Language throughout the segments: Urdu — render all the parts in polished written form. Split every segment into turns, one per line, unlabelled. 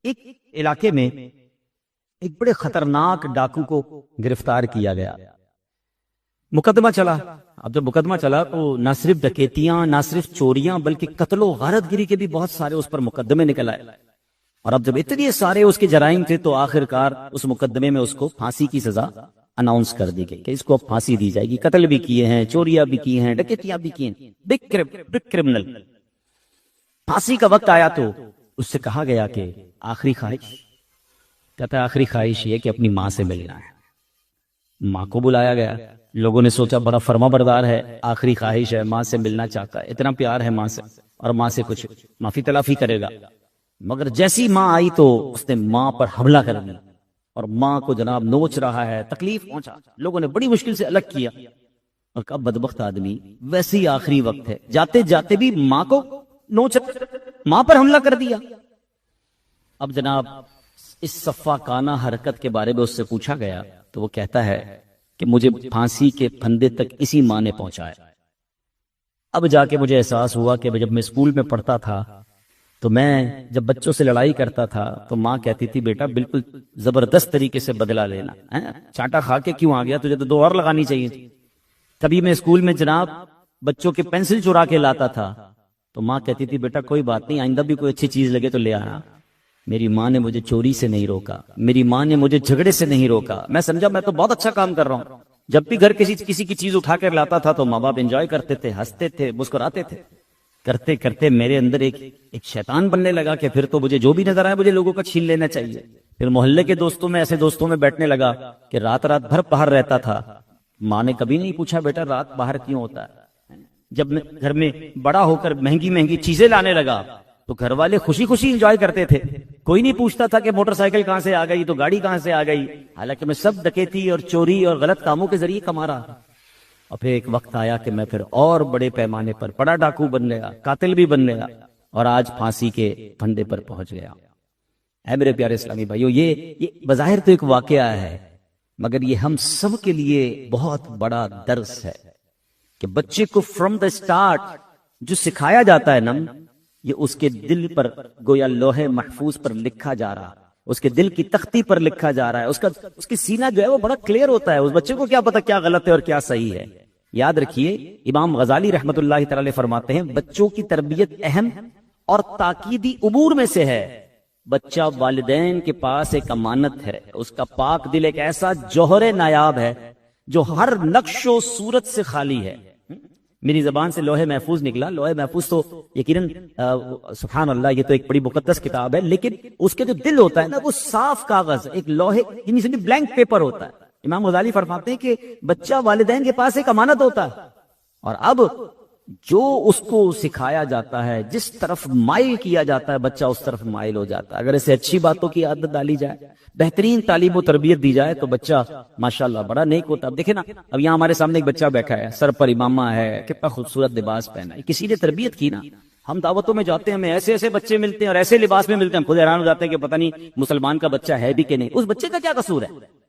ایک علاقے میں ایک بڑے خطرناک ڈاکو کو گرفتار کیا گیا. مقدمہ چلا. اب جب مقدمہ چلا تو نہ صرف ڈکیتیاں، نہ صرف چوریاں، بلکہ قتل و غارت گری کے بھی بہت سارے اس پر مقدمے نکل آئے. اور اب جب اتنے سارے اس کے جرائم تھے تو آخرکار اس مقدمے میں اس کو پھانسی کی سزا اناؤنس کر دی گئی کہ اس کو اب پھانسی دی جائے گی. قتل بھی کیے ہیں، چوریاں بھی کی ہیں، ڈکیتیاں بھی کی ہیں، بگ کرمنل. پھانسی کا وقت آیا تو اس سے کہا گیا کہ آخری خواہش. کہتا ہے آخری خواہش یہ کہ اپنی ماں سے ملنا ہے. ماں کو بلایا گیا. لوگوں نے سوچا بڑا فرما بردار ہے، آخری خواہش ہے، ماں سے ملنا چاہتا ہے، اتنا پیار ہے ماں سے، اور ماں سے کچھ معافی تلافی کرے گا. مگر جیسی ماں آئی تو اس نے ماں پر حملہ کر دیا اور ماں کو جناب نوچ رہا ہے، تکلیف پہنچا. لوگوں نے بڑی مشکل سے الگ کیا اور کہا بدبخت آدمی، ویسے ہی آخری وقت ہے، جاتے جاتے بھی ماں کو نوچ، ماں پر حملہ کر دیا. اب جناب اس صفاکانہ حرکت کے بارے میں اس سے پوچھا گیا تو وہ کہتا ہے کہ مجھے پھانسی کے پھندے تک اسی ماں نے پہنچایا. اب جا کے مجھے احساس ہوا کہ جب میں اسکول میں پڑھتا تھا تو میں جب بچوں سے لڑائی کرتا تھا تو ماں کہتی تھی بیٹا بالکل زبردست طریقے سے بدلہ لینا، چانٹا کھا کے کیوں آ گیا، تجھے تو 2 اور لگانی چاہیے تھی. کبھی میں اسکول میں جناب بچوں کے پینسل چرا کے لاتا تھا تو ماں کہتی تھی بیٹا کوئی بات نہیں، آئندہ بھی کوئی اچھی چیز لگے تو لے آنا. میری ماں نے مجھے چوری سے نہیں روکا، میری ماں نے مجھے جھگڑے سے نہیں روکا. میں سمجھا میں تو بہت اچھا کام کر رہا ہوں. جب بھی گھر کسی کی چیز اٹھا کر لاتا تھا تو ماں باپ انجوائے کرتے تھے، ہنستے تھے، مسکراتے تھے. کرتے کرتے میرے اندر ایک شیطان بننے لگا کہ پھر تو مجھے جو بھی نظر آئے مجھے لوگوں کا چھین لینا چاہیے. پھر محلے کے دوستوں میں ایسے دوستوں میں بیٹھنے لگا کہ رات رات بھر باہر رہتا تھا. ماں نے کبھی نہیں پوچھا بیٹا رات باہر کیوں ہوتا ہے. جب میں گھر میں بڑا ہو کر مہنگی مہنگی چیزیں لانے لگا تو گھر والے خوشی خوشی انجوائے کرتے تھے. کوئی نہیں پوچھتا تھا کہ موٹر سائیکل کہاں سے آ گئی تو گاڑی کہاں سے آ گئی، حالانکہ میں سب ڈکیتی اور چوری اور غلط کاموں کے ذریعے کما رہا تھا. اور پھر ایک وقت آیا کہ میں پھر اور بڑے پیمانے پر بڑا ڈاکو بن گیا، قاتل بھی بن گیا، اور آج پھانسی کے پھندے پر پہنچ گیا. اے میرے پیارے اسلامی بھائیو، یہ بظاہر تو ایک واقعہ ہے مگر یہ ہم سب کے لیے بہت بڑا درس ہے کہ بچے کو فرام دا اسٹارٹ جو سکھایا جاتا ہے نا، یہ اس کے دل پر گویا لوہے محفوظ پر لکھا جا رہا، اس کے دل کی تختی پر لکھا جا رہا ہے. اس کی سینہ جو ہے وہ بڑا کلیئر ہوتا ہے. اس بچے کو کیا پتا کیا غلط ہے اور کیا صحیح ہے. یاد رکھیے امام غزالی رحمت اللہ تعالی فرماتے ہیں بچوں کی تربیت اہم اور تاکیدی امور میں سے ہے. بچہ والدین کے پاس ایک امانت ہے. اس کا پاک دل ایک ایسا جوہر نایاب ہے جو ہر نقش و صورت سے خالی ہے. میری زبان سے لوہے محفوظ نکلا. لوہے محفوظ تو یقیناً سبحان اللہ یہ تو ایک بڑی مقدس کتاب ہے، لیکن اس کے جو دل ہوتا ہے نا وہ صاف کاغذ، ایک لوہے یعنی بلینک پیپر ہوتا ہے. امام غزالی فرماتے ہیں کہ بچہ والدین کے پاس ایک امانت ہوتا ہے، اور اب جو اس کو سکھایا جاتا ہے، جس طرف مائل کیا جاتا ہے بچہ اس طرف مائل ہو جاتا ہے. اگر اسے اچھی باتوں کی عادت ڈالی جائے، بہترین تعلیم و تربیت دی جائے تو بچہ ماشاءاللہ بڑا نیک ہوتا ہے. اب دیکھیں نا، اب یہاں ہمارے سامنے ایک بچہ بیٹھا ہے، سر پر امامہ ہے، کتنا خوبصورت لباس پہنا ہے، کسی نے تربیت کی نا. ہم دعوتوں میں جاتے ہیں، ہمیں ایسے ایسے بچے ملتے ہیں اور ایسے لباس میں ملتے ہیں، ہم خود حیران ہو جاتے ہیں کہ پتہ نہیں مسلمان کا بچہ ہے بھی کہ نہیں. اس بچے کا کیا قصور ہے؟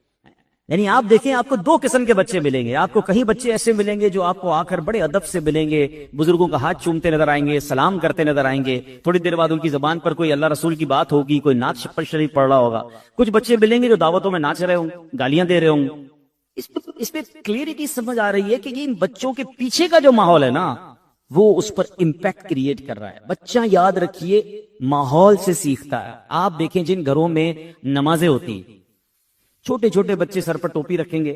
یعنی آپ دیکھیں آپ کو 2 قسم کے بچے ملیں گے. آپ کو کہیں بچے ایسے ملیں گے جو آپ کو آ کر بڑے ادب سے ملیں گے، بزرگوں کا ہاتھ چومتے نظر آئیں گے، سلام کرتے نظر آئیں گے. تھوڑی دیر بعد ان کی زبان پر کوئی اللہ رسول کی بات ہوگی، کوئی نعت شریف پڑھ رہا ہوگا. کچھ بچے ملیں گے جو دعوتوں میں ناچ رہے ہوں، گالیاں دے رہے ہوں. اس پہ کلیئرٹی سمجھ آ رہی ہے کہ ان بچوں کے پیچھے کا جو ماحول ہے نا وہ اس پر امپیکٹ کریٹ کر رہا ہے. بچہ یاد رکھیے ماحول سے سیکھتا ہے. آپ دیکھیں جن گھروں میں نمازیں ہوتی ہیں، چھوٹے چھوٹے بچے سر پر ٹوپی رکھیں گے،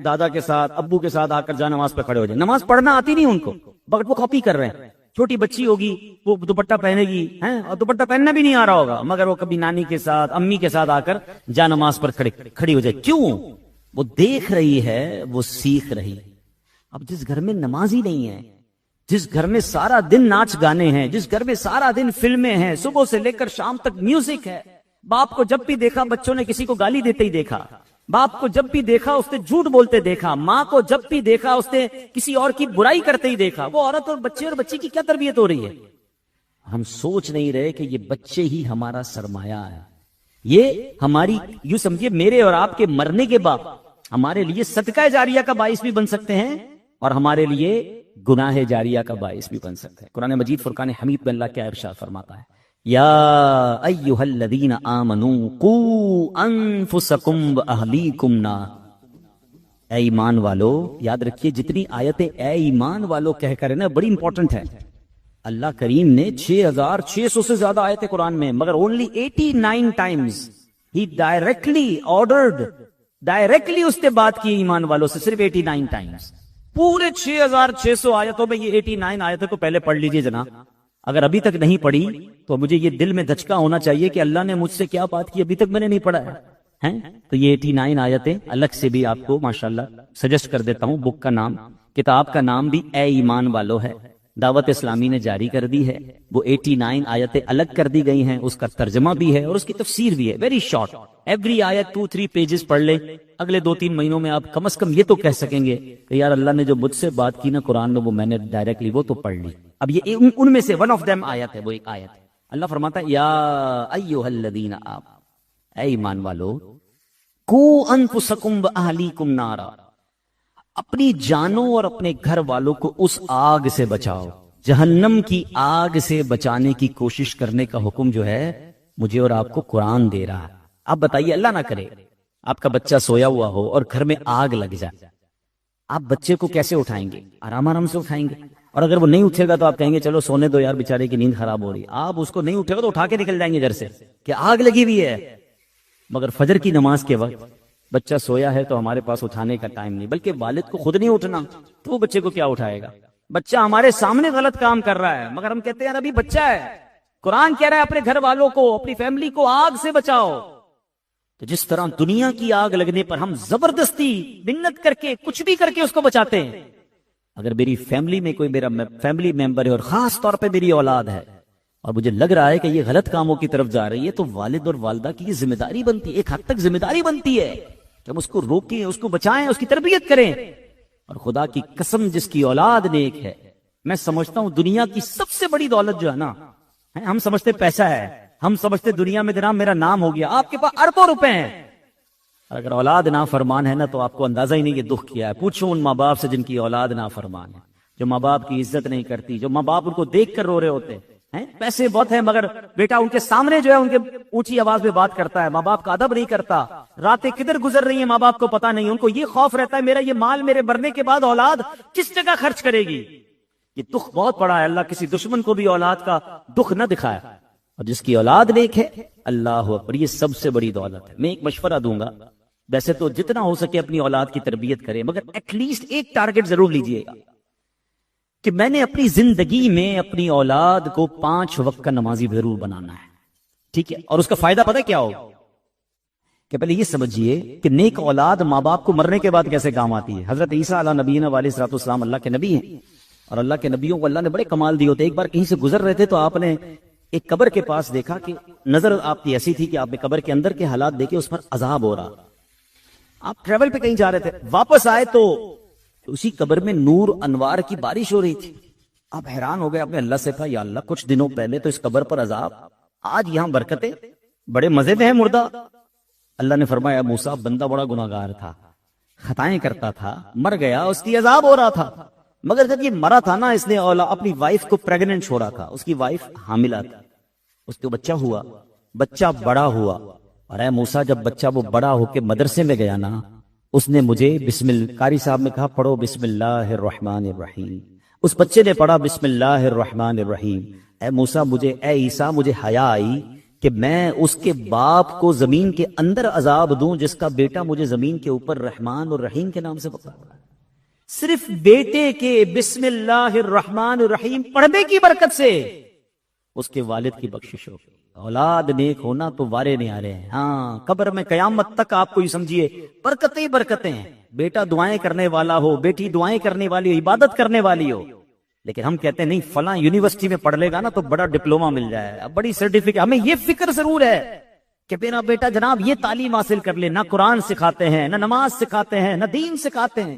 دادا کے ساتھ ابو کے ساتھ آ کر جا نماز پہ کھڑے ہو جائیں. نماز پڑھنا آتی نہیں ان کو بٹ وہ کاپی کر رہے ہیں. چھوٹی بچی ہوگی وہ دوپٹہ پہنے گی، اور دوپٹہ پہننا بھی نہیں آ رہا ہوگا مگر وہ کبھی نانی کے ساتھ امی کے ساتھ آ کر جا نماز پر کھڑی ہو جائے. کیوں؟ وہ دیکھ رہی ہے، وہ سیکھ رہی ہے. اب جس گھر میں نماز ہی نہیں ہے، جس گھر میں سارا دن ناچ گانے ہیں، جس گھر میں سارا دن فلمیں ہیں، صبح سے لے کر شام تک میوزک ہے، باپ کو جب بھی دیکھا بچوں نے کسی کو گالی دیتے ہی دیکھا، باپ کو جب بھی دیکھا اس نے جھوٹ بولتے دیکھا، ماں کو جب بھی دیکھا اس نے کسی اور کی برائی کرتے ہی دیکھا، وہ عورت اور بچے اور بچی کی کیا تربیت ہو رہی ہے؟ ہم سوچ نہیں رہے کہ یہ بچے ہی ہمارا سرمایہ ہے. یہ ہماری یوں سمجھیے میرے اور آپ کے مرنے کے بعد ہمارے لیے صدقہ جاریہ کا باعث بھی بن سکتے ہیں اور ہمارے لیے گناہ جاریہ کا باعث بھی بن سکتے ہیں. قرآن مجید فرقان حمید میں اللہ کیا ارشاد فرماتا ہے یا ایھا الذین آمنوا قوا انفسکم واہلیکم نار، اے ایمان والو، یاد رکھیے جتنی آیتیں اے ایمان والو کہہ کر ہے نا بڑی امپورٹنٹ ہے. اللہ کریم نے 6600 سے زیادہ آیتیں قرآن میں، مگر اونلی 89 ٹائمز ہی ڈائریکٹلی آرڈرڈ، ڈائریکٹلی اس نے بات کی ایمان والوں سے، صرف 89 ٹائمز. پورے 6600 آیتوں میں یہ 89 آیتوں کو پہلے پڑھ لیجئے جناب. اگر ابھی تک نہیں پڑھی تو مجھے یہ دل میں دھچکا ہونا چاہیے کہ اللہ نے مجھ سے کیا بات کی ابھی تک میں نے نہیں پڑھا ہے. تو یہ 89 آیتیں الگ سے بھی آپ کو ماشاءاللہ سجیسٹ کر دیتا ہوں. بک کا نام، کتاب کا نام بھی اے ایمان والو ہے، دعوت اسلامی نے جاری کر دی ہے. وہ 89 آیتیں الگ کر دی گئی ہیں، اس کا ترجمہ بھی ہے اور اس کی تفسیر بھی ہے، ویری شارٹ. ایوری آیت 2-3 پیجز پڑھ لے، اگلے 2-3 مہینوں میں آپ کم از کم یہ تو کہہ سکیں گے کہ یار اللہ نے جو مجھ سے بات کی نا قرآن میں، وہ میں نے ڈائریکٹلی وہ تو پڑھ لی. اب یہ ان میں سے ون آف دیم آیت ہے، وہ ایک آیت ہے. اللہ فرماتا ہے یا ایھا الذین آمنوا، اے ایمان والو، قوا انفسکم واہلیکم نارا، اپنی جانوں اور اپنے گھر والوں کو اس آگ سے بچاؤ. جہنم کی آگ سے بچانے کی کوشش کرنے کا حکم جو ہے مجھے اور آپ کو قرآن دے رہا ہے. آپ بتائیے، اللہ نہ کرے آپ کا بچہ سویا ہوا ہو اور گھر میں آگ لگ جائے، آپ بچے کو کیسے اٹھائیں گے؟ آرام آرام سے اٹھائیں گے. اور اگر وہ نہیں اٹھے گا تو آپ کہیں گے چلو سونے دو یار، بیچارے کی نیند خراب ہو رہی. آپ اس کو نہیں اٹھے گا تو اٹھا کے نکل جائیں گے گھر سے کہ آگ لگی ہوئی ہے. مگر فجر کی نماز کے وقت بچہ سویا ہے تو ہمارے پاس اٹھانے کا ٹائم نہیں، بلکہ والد کو خود نہیں اٹھنا تو وہ بچے کو کیا اٹھائے گا؟ بچہ ہمارے سامنے غلط کام کر رہا ہے مگر ہم کہتے ہیں یار ابھی بچہ ہے. قرآن کہہ رہا ہے اپنے گھر والوں کو، اپنی فیملی کو آگ سے بچاؤ. تو جس طرح دنیا کی آگ لگنے پر ہم زبردستی منت کر کے کچھ بھی کر کے اس کو بچاتے ہیں، اگر میری فیملی میں کوئی میرا فیملی ممبر ہے اور خاص طور پہ میری اولاد ہے اور مجھے لگ رہا ہے کہ یہ غلط کاموں کی طرف جا رہی ہے، تو والد اور والدہ کی یہ ذمہ داری بنتی ہے، ایک حد تک ذمہ داری بنتی ہے کہ ہم اس کو روکیں، اس کو بچائیں، اس کی تربیت کریں. اور خدا کی قسم جس کی اولاد نیک ہے، میں سمجھتا ہوں دنیا کی سب سے بڑی دولت جو ہے نا، ہم سمجھتے پیسہ ہے، ہم سمجھتے دنیا میں جناب میرا نام ہو گیا. آپ کے پاس اربوں روپے ہیں، اگر اولاد نافرمان ہے نا تو آپ کو اندازہ ہی نہیں یہ دکھ کیا ہے. پوچھو ان ماں باپ سے جن کی اولاد نافرمان ہے، جو ماں باپ کی عزت نہیں کرتی، جو ماں باپ ان کو دیکھ کر رو رہے ہوتے ہیں. پیسے بہت ہیں مگر بیٹا ان کے سامنے جو ہے ان کے اونچی آواز میں بات کرتا ہے، ماں باپ کا ادب نہیں کرتا. راتیں کدھر گزر رہی ہیں ماں باپ کو پتا نہیں. ان کو یہ خوف رہتا ہے میرا یہ مال میرے مرنے کے بعد اولاد کس جگہ خرچ کرے گی. یہ دکھ بہت بڑا ہے. اللہ کسی دشمن کو بھی اولاد کا دکھ نہ دکھائے. اور جس کی اولاد نیک ہے، اللہ اکبر، یہ سب سے بڑی دولت ہے. میں ایک مشورہ دوں گا، ویسے تو جتنا ہو سکے اپنی اولاد کی تربیت کریں، مگر ایٹ لیسٹ ایک ٹارگٹ ضرور لیجئے گا کہ میں نے اپنی زندگی میں اپنی اولاد کو 5 وقت کا نمازی ضرور بنانا ہے. ٹھیک ہے؟ اور اس کا فائدہ پتہ کیا ہو کہ پہلے یہ سمجھیے کہ نیک اولاد ماں باپ کو مرنے کے بعد کیسے کام آتی ہے. حضرت عیسیٰ علیہ نبینا علیہ الصلوۃ والسلام اللہ کے نبی ہیں، اور اللہ کے نبیوں کو اللہ نے بڑے کمال دیے ہوتے. ایک بار کہیں سے گزر رہے تھے تو آپ نے ایک قبر کے پاس دیکھا کہ نظر آپ کی ایسی تھی کہ آپ نے قبر کے اندر کے حالات دیکھے، اس پر عذاب ہو رہا. آپ ٹریول پہ کہیں جا رہے تھے، واپس آئے تو اسی قبر میں نور انوار کی بارش ہو رہی تھی. آپ حیران ہو گئے، آپ نے اللہ سے کہا یا اللہ کچھ دنوں پہلے تو اس قبر پر عذاب، آج یہاں برکتیں، بڑے مزے میں ہے مردہ. اللہ نے فرمایا موسیٰ بندہ بڑا گناہگار تھا، خطائیں کرتا تھا، مر گیا، اس کی عذاب ہو رہا تھا. مگر جب یہ مرا تھا نا، اس نے اپنی وائف کو پریگننٹ چھوڑا تھا، اس کی وائف حاملہ تھی، اس کو بچہ ہوا، بچہ بڑا ہوا. اور اے موسیٰ جب بچہ وہ بڑا ہو کے مدرسے میں گیا نا، اس نے مجھے قاری صاحب نے کہا پڑھو بسم اللہ الرحمن الرحیم. اس بچے نے پڑھا بسم اللہ الرحمن الرحیم. اے موسیٰ اے عیسیٰ مجھے حیا آئی کہ میں اس کے باپ کو زمین کے اندر عذاب دوں جس کا بیٹا مجھے زمین کے اوپر رحمان اور رحیم کے نام سے پکارا. صرف بیٹے کے بسم اللہ الرحمن الرحیم پڑھنے کی برکت سے اس کے والد کی بخشش ہو. اولاد نیک ہونا تو وارے نہیں آ رہے ہیں. ہاں قبر میں قیامت تک آپ کو یہ سمجھیے برکتیں برکتیں ہیں. بیٹا دعائیں کرنے والا ہو، بیٹی دعائیں کرنے والی ہو، عبادت کرنے والی ہو. لیکن ہم کہتے ہیں نہیں فلاں یونیورسٹی میں پڑھ لے گا نا تو بڑا ڈپلوما مل جائے، بڑی سرٹیفکیٹ. ہمیں یہ فکر ضرور ہے کہ میرا بیٹا جناب یہ تعلیم حاصل کر لے. نہ قرآن سکھاتے ہیں، نہ نماز سکھاتے ہیں، نہ دین سکھاتے ہیں.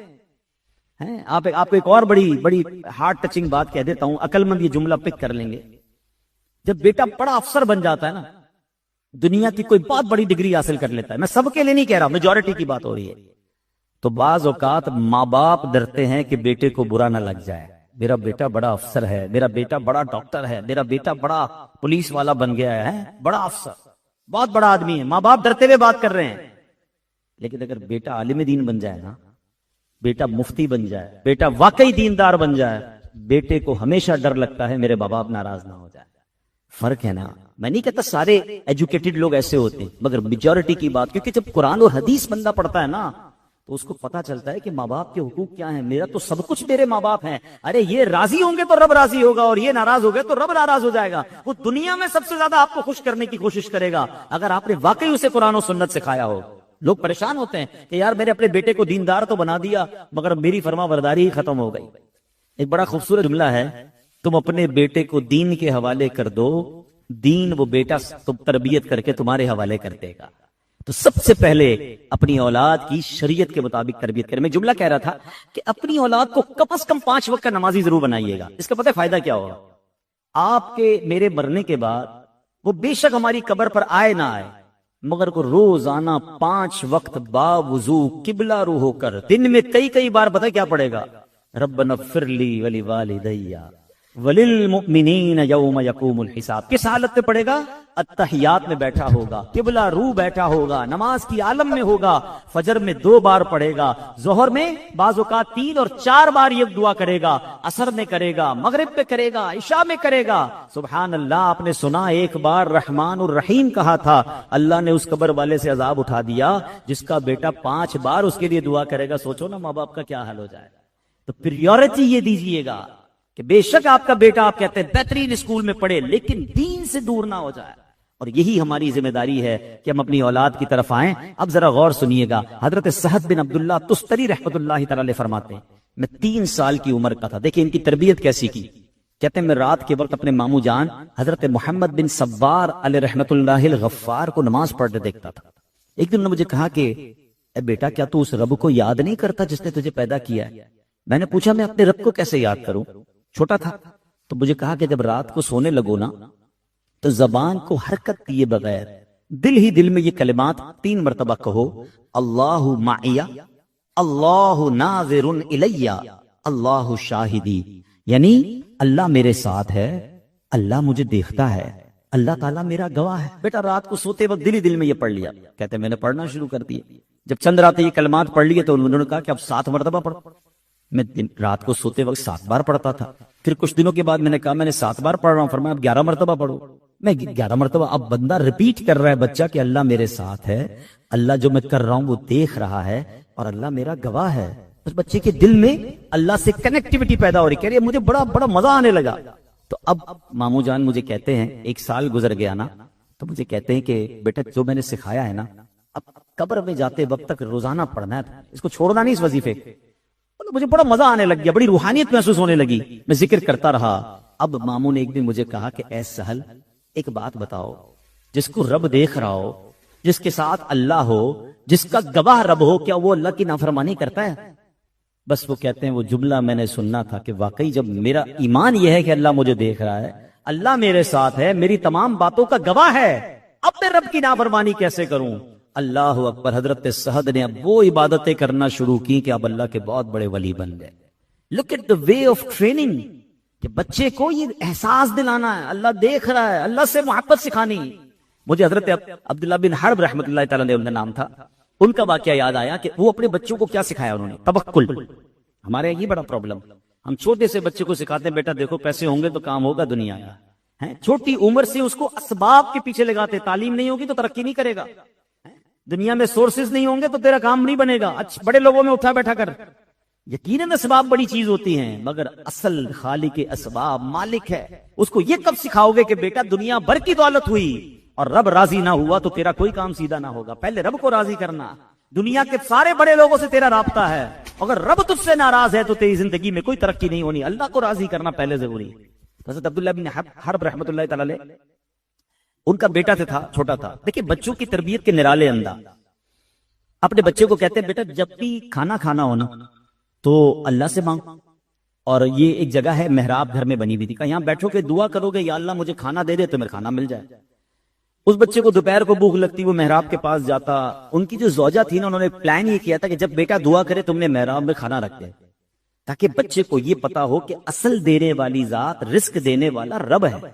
آپ کو ایک اور بڑی ہارٹ ٹچنگ بات کہہ دیتا ہوں، عقل مند یہ جملہ پک کر لیں گے. جب بیٹا بڑا افسر بن جاتا ہے نا، دنیا کی کوئی بہت بڑی ڈگری حاصل کر لیتا ہے، میں سب کے لیے نہیں کہہ رہا، میجورٹی کی بات ہو رہی ہے، تو بعض اوقات ماں باپ ڈرتے ہیں کہ بیٹے کو برا نہ لگ جائے. میرا بیٹا بڑا افسر ہے، میرا بیٹا بڑا ڈاکٹر ہے، میرا بیٹا بڑا پولیس والا بن گیا ہے، بڑا افسر، بہت بڑا آدمی ہے، ماں باپ ڈرتے ہوئے بات کر رہے ہیں۔ لیکن اگر بیٹا عالم دین بن جائے نا، بیٹا مفتی بن جائے، بیٹا واقعی دیندار بن جائے، بیٹے کو ہمیشہ ڈر لگتا ہے میرے باپ ناراض نہ ہو جائے۔ فرق ہے نا، میں نہیں کہتا سارے ایجوکیٹڈ لوگ ایسے ہوتے ہیں، مگر میجورٹی کی بات، کیونکہ جب قرآن اور حدیث بندہ پڑھتا ہے نا تو اس کو پتا چلتا ہے کہ ماں باپ کے حقوق کیا ہیں۔ میرا تو سب کچھ میرے ماں باپ ہیں، ارے یہ راضی ہوں گے تو رب راضی ہوگا، اور یہ ناراض ہو گئے تو رب ناراض ہو جائے گا۔ وہ دنیا میں سب سے زیادہ آپ کو خوش کرنے کی کوشش کرے گا اگر آپ نے واقعی اسے قرآن و سنت سکھایا ہو۔ لوگ پریشان ہوتے ہیں کہ یار میں نے اپنے بیٹے کو دیندار تو بنا دیا مگر میری فرما برداری ہی ختم ہو گئی۔ ایک بڑا خوبصورت جملہ ہے، تم اپنے بیٹے کو دین کے حوالے کر دو، دین وہ بیٹا تم تربیت کر کے تمہارے حوالے کر دے گا۔ تو سب سے پہلے اپنی اولاد کی شریعت کے مطابق تربیت کریں۔ میں جملہ کہہ رہا تھا کہ اپنی اولاد کو کم از کم 5 وقت کا نمازی ضرور بنائیے گا۔ اس کا پتہ فائدہ کیا ہوگا؟ آپ کے میرے مرنے کے بعد وہ بے شک ہماری قبر پر آئے نہ آئے، مگر کو روزانہ 5 وقت باوضو قبلہ رو ہو کر دن میں کئی بار پتہ کیا پڑے گا؟ ربنا اغفر لی ولوالدی وللمؤمنین یوم یقوم الحساب۔ کس حالت میں پڑھے گا؟ التحیات میں بیٹھا ہوگا، قبلہ رو بیٹھا ہوگا، نماز کی عالم میں ہوگا، فجر میں 2 بار پڑھے گا، ظہر میں بعض اوقات 3 اور 4 بار یہ دعا کرے گا، عصر میں کرے گا، مغرب میں کرے گا، عشاء میں کرے گا۔ سبحان اللہ، آپ نے سنا ایک بار رحمان الرحیم کہا تھا، اللہ نے اس قبر والے سے عذاب اٹھا دیا جس کا بیٹا 5 بار اس کے لیے دعا کرے گا۔ سوچو نا ماں باپ کا کیا حال ہو جائے۔ تو پریورٹی یہ دیجئے گا کہ بے شک آپ کا بیٹا آپ کہتے ہیں بہترین اسکول میں پڑھے لیکن دین سے دور نہ ہو جائے، اور یہی ہماری ذمہ داری ہے کہ ہم اپنی اولاد کی طرف آئیں۔ اب ذرا غور سنیے گا، حضرت سعد بن عبداللہ تستری رحمۃ اللہ تعالی فرماتے ہیں میں 3 سال کی عمر کا تھا، دیکھیں ان کی تربیت کیسی کی۔ کہتے ہیں میں رات کے وقت اپنے ماموں جان حضرت محمد بن سوار علیہ رحمۃ اللہ الغفار کو نماز پڑھتے دیکھتا تھا۔ ایک دن انہوں نے مجھے کہا کہ اے بیٹا کیا تو اس رب کو یاد نہیں کرتا جس نے تجھے پیدا کیا ہے؟ میں نے پوچھا میں اپنے رب کو کیسے یاد کروں؟ چھوٹا تھا تو مجھے کہا کہ جب رات کو سونے لگو نا تو زبان کو حرکت دیے بغیر دل ہی دل میں یہ کلمات 3 مرتبہ کہو، اللہ معیہ، اللہ ناظر الیہ، اللہ شاہدی، یعنی اللہ میرے ساتھ ہے، اللہ مجھے دیکھتا ہے، اللہ تعالیٰ میرا گواہ ہے۔ بیٹا رات کو سوتے وقت دل ہی دل میں یہ پڑھ لیا۔ کہتے میں نے پڑھنا شروع کر دیا، جب چند راتیں یہ کلمات پڑھ لیے تو انہوں نے کہا کہ اب 7 مرتبہ پڑھو۔ میں رات کو سوتے وقت 7 بار پڑھتا تھا، پھر کچھ دنوں کے بعد میں نے کہا میں نے 7 بار پڑھ رہا ہوں، فرمایا اب 11 مرتبہ پڑھو۔ میں 11 مرتبہ، اب بندہ ریپیٹ کر رہا ہے بچہ کہ اللہ میرے ساتھ ہے، اللہ جو میں کر رہا ہوں وہ دیکھ رہا ہے اور اللہ میرا گواہ ہے۔ اس بچے کے دل میں اللہ سے کنیکٹیوٹی پیدا ہو رہی، کہہ رہی ہے مجھے بڑا مزہ آنے لگا۔ تو اب ماموں جان مجھے کہتے ہیں 1 سال گزر گیا نا تو مجھے کہتے ہیں کہ بیٹا جو میں نے سکھایا ہے نا اب قبر میں جاتے وقت تک روزانہ پڑھنا ہے، اس کو چھوڑنا نہیں اس وظیفے۔ مجھے بڑا مزہ آنے لگ گیا، بڑی روحانیت محسوس ہونے لگی، میں ذکر کرتا رہا۔ اب ماموں نے ایک دن مجھے کہا کہ اے سہل ایک بات بتاؤ، جس کو رب دیکھ رہا ہو، جس کے ساتھ اللہ ہو، جس کا گواہ رب ہو، کیا وہ اللہ کی نافرمانی کرتا ہے؟ بس وہ کہتے ہیں وہ جملہ میں نے سننا تھا کہ واقعی جب میرا ایمان یہ ہے کہ اللہ مجھے دیکھ رہا ہے، اللہ میرے ساتھ ہے، میری تمام باتوں کا گواہ ہے، اب میں رب کی نافرمانی کیسے کروں؟ اللہ اکبر۔ حضرت سعد نے اب وہ عبادتیں کرنا شروع کی کہ اب اللہ کے بہت بڑے ولی بن گئے۔ Look at the way of training, کہ بچے کو یہ احساس دلانا ہے اللہ دیکھ رہا ہے، اللہ سے محبت سکھانی۔ مجھے حضرت عبداللہ بن حرب رحمۃ اللہ تعالیٰ نے ان کا نام تھا، ان کا واقعہ یاد آیا کہ وہ اپنے بچوں کو کیا سکھایا انہوں نے؟ توکل۔ ہمارے یہ بڑا پرابلم، ہم چھوٹے سے بچے کو سکھاتے ہیں بیٹا دیکھو پیسے ہوں گے تو کام ہوگا دنیا کا، چھوٹی عمر سے اس کو اسباب کے پیچھے لگاتے، تعلیم نہیں ہوگی تو ترقی نہیں کرے گا، دنیا میں سورسز نہیں ہوں گے تو تیرا کام نہیں بنے گا، بڑے لوگوں میں اٹھا بیٹھا کر۔ یقیناً اسباب بڑی چیز ہوتی ہیں مگر اصل خالق اسباب مالک ہے۔ اس کو یہ کب سکھاؤ گے کہ بیٹا دنیا بھر کی دولت ہوئی اور رب راضی نہ ہوا تو تیرا کوئی کام سیدھا نہ ہوگا، پہلے رب کو راضی کرنا۔ دنیا کے سارے بڑے لوگوں سے تیرا رابطہ ہے، اگر رب تجھ سے ناراض ہے تو تیری زندگی میں کوئی ترقی نہیں ہونی، اللہ کو راضی کرنا پہلے ضروری ہے۔ حضرت عبداللہ بن حرب رحمۃ اللہ تعالی علیہ، ان کا بیٹا تھا چھوٹا تھا۔ دیکھیں بچوں کی تربیت کے نرالے انداز، اپنے بچے کو کہتے ہیں بیٹا جب بھی کھانا کھانا ہو نا تو اللہ سے مانگ، اور یہ ایک جگہ ہے محراب گھر میں بنی ہوئی تھی، کہ یہاں بیٹھو کہ دعا کرو گے یا اللہ مجھے کھانا دے دے تو میرے کھانا مل جائے۔ اس بچے کو دوپہر کو بھوک لگتی، وہ محراب کے پاس جاتا، ان کی جو زوجہ تھی نا انہوں نے پلان یہ کیا تھا کہ جب بیٹا دعا کرے تم نے محراب میں کھانا رکھ دیا تاکہ بچے کو یہ پتا ہو کہ اصل دینے والی ذات، رزق دینے والا رب ہے.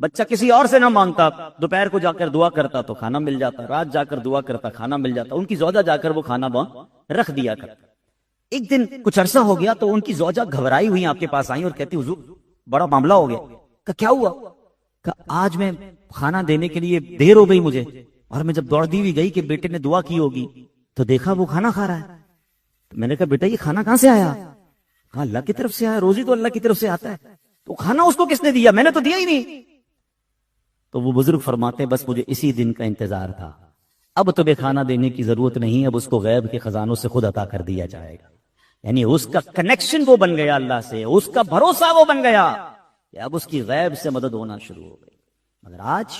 بچہ کسی اور سے نہ مانگتا، دوپہر کو جا کر دعا کرتا تو کھانا مل جاتا، رات جا کر دعا کرتا کھانا مل جاتا، ان کی زوجہ جا کر وہ کھانا رکھ دیا کرتا. ایک دن کچھ عرصہ ہو گیا تو ان کی زوجہ گھبرائی ہوئی آپ کے پاس آئی اور کہتی حضور بڑا معاملہ ہو گیا. کہ کیا ہوا؟ کہ آج میں کھانا دینے کے لیے دیر ہو گئی مجھے، اور میں جب دوڑتی ہوئی گئی کہ بیٹے نے دعا کی ہوگی تو دیکھا وہ کھانا کھا رہا ہے. تو میں نے کہا بیٹا یہ کھانا کہاں سے آیا؟ کہا اللہ کی طرف سے آیا، روزی تو اللہ کی طرف سے آتا ہے. تو کھانا اس کو کس نے دیا؟ میں نے تو دیا ہی نہیں. تو وہ بزرگ فرماتے ہیں بس مجھے اسی دن کا انتظار تھا، اب تمہیں کھانا دینے کی ضرورت نہیں، اب اس کو غیب کے خزانوں سے خود عطا کر دیا جائے گا. یعنی اس کا کنیکشن وہ بن گیا اللہ سے، اس کا بھروسہ وہ بن گیا کہ اب اس کی غیب سے مدد ہونا شروع ہو گئی. مگر آج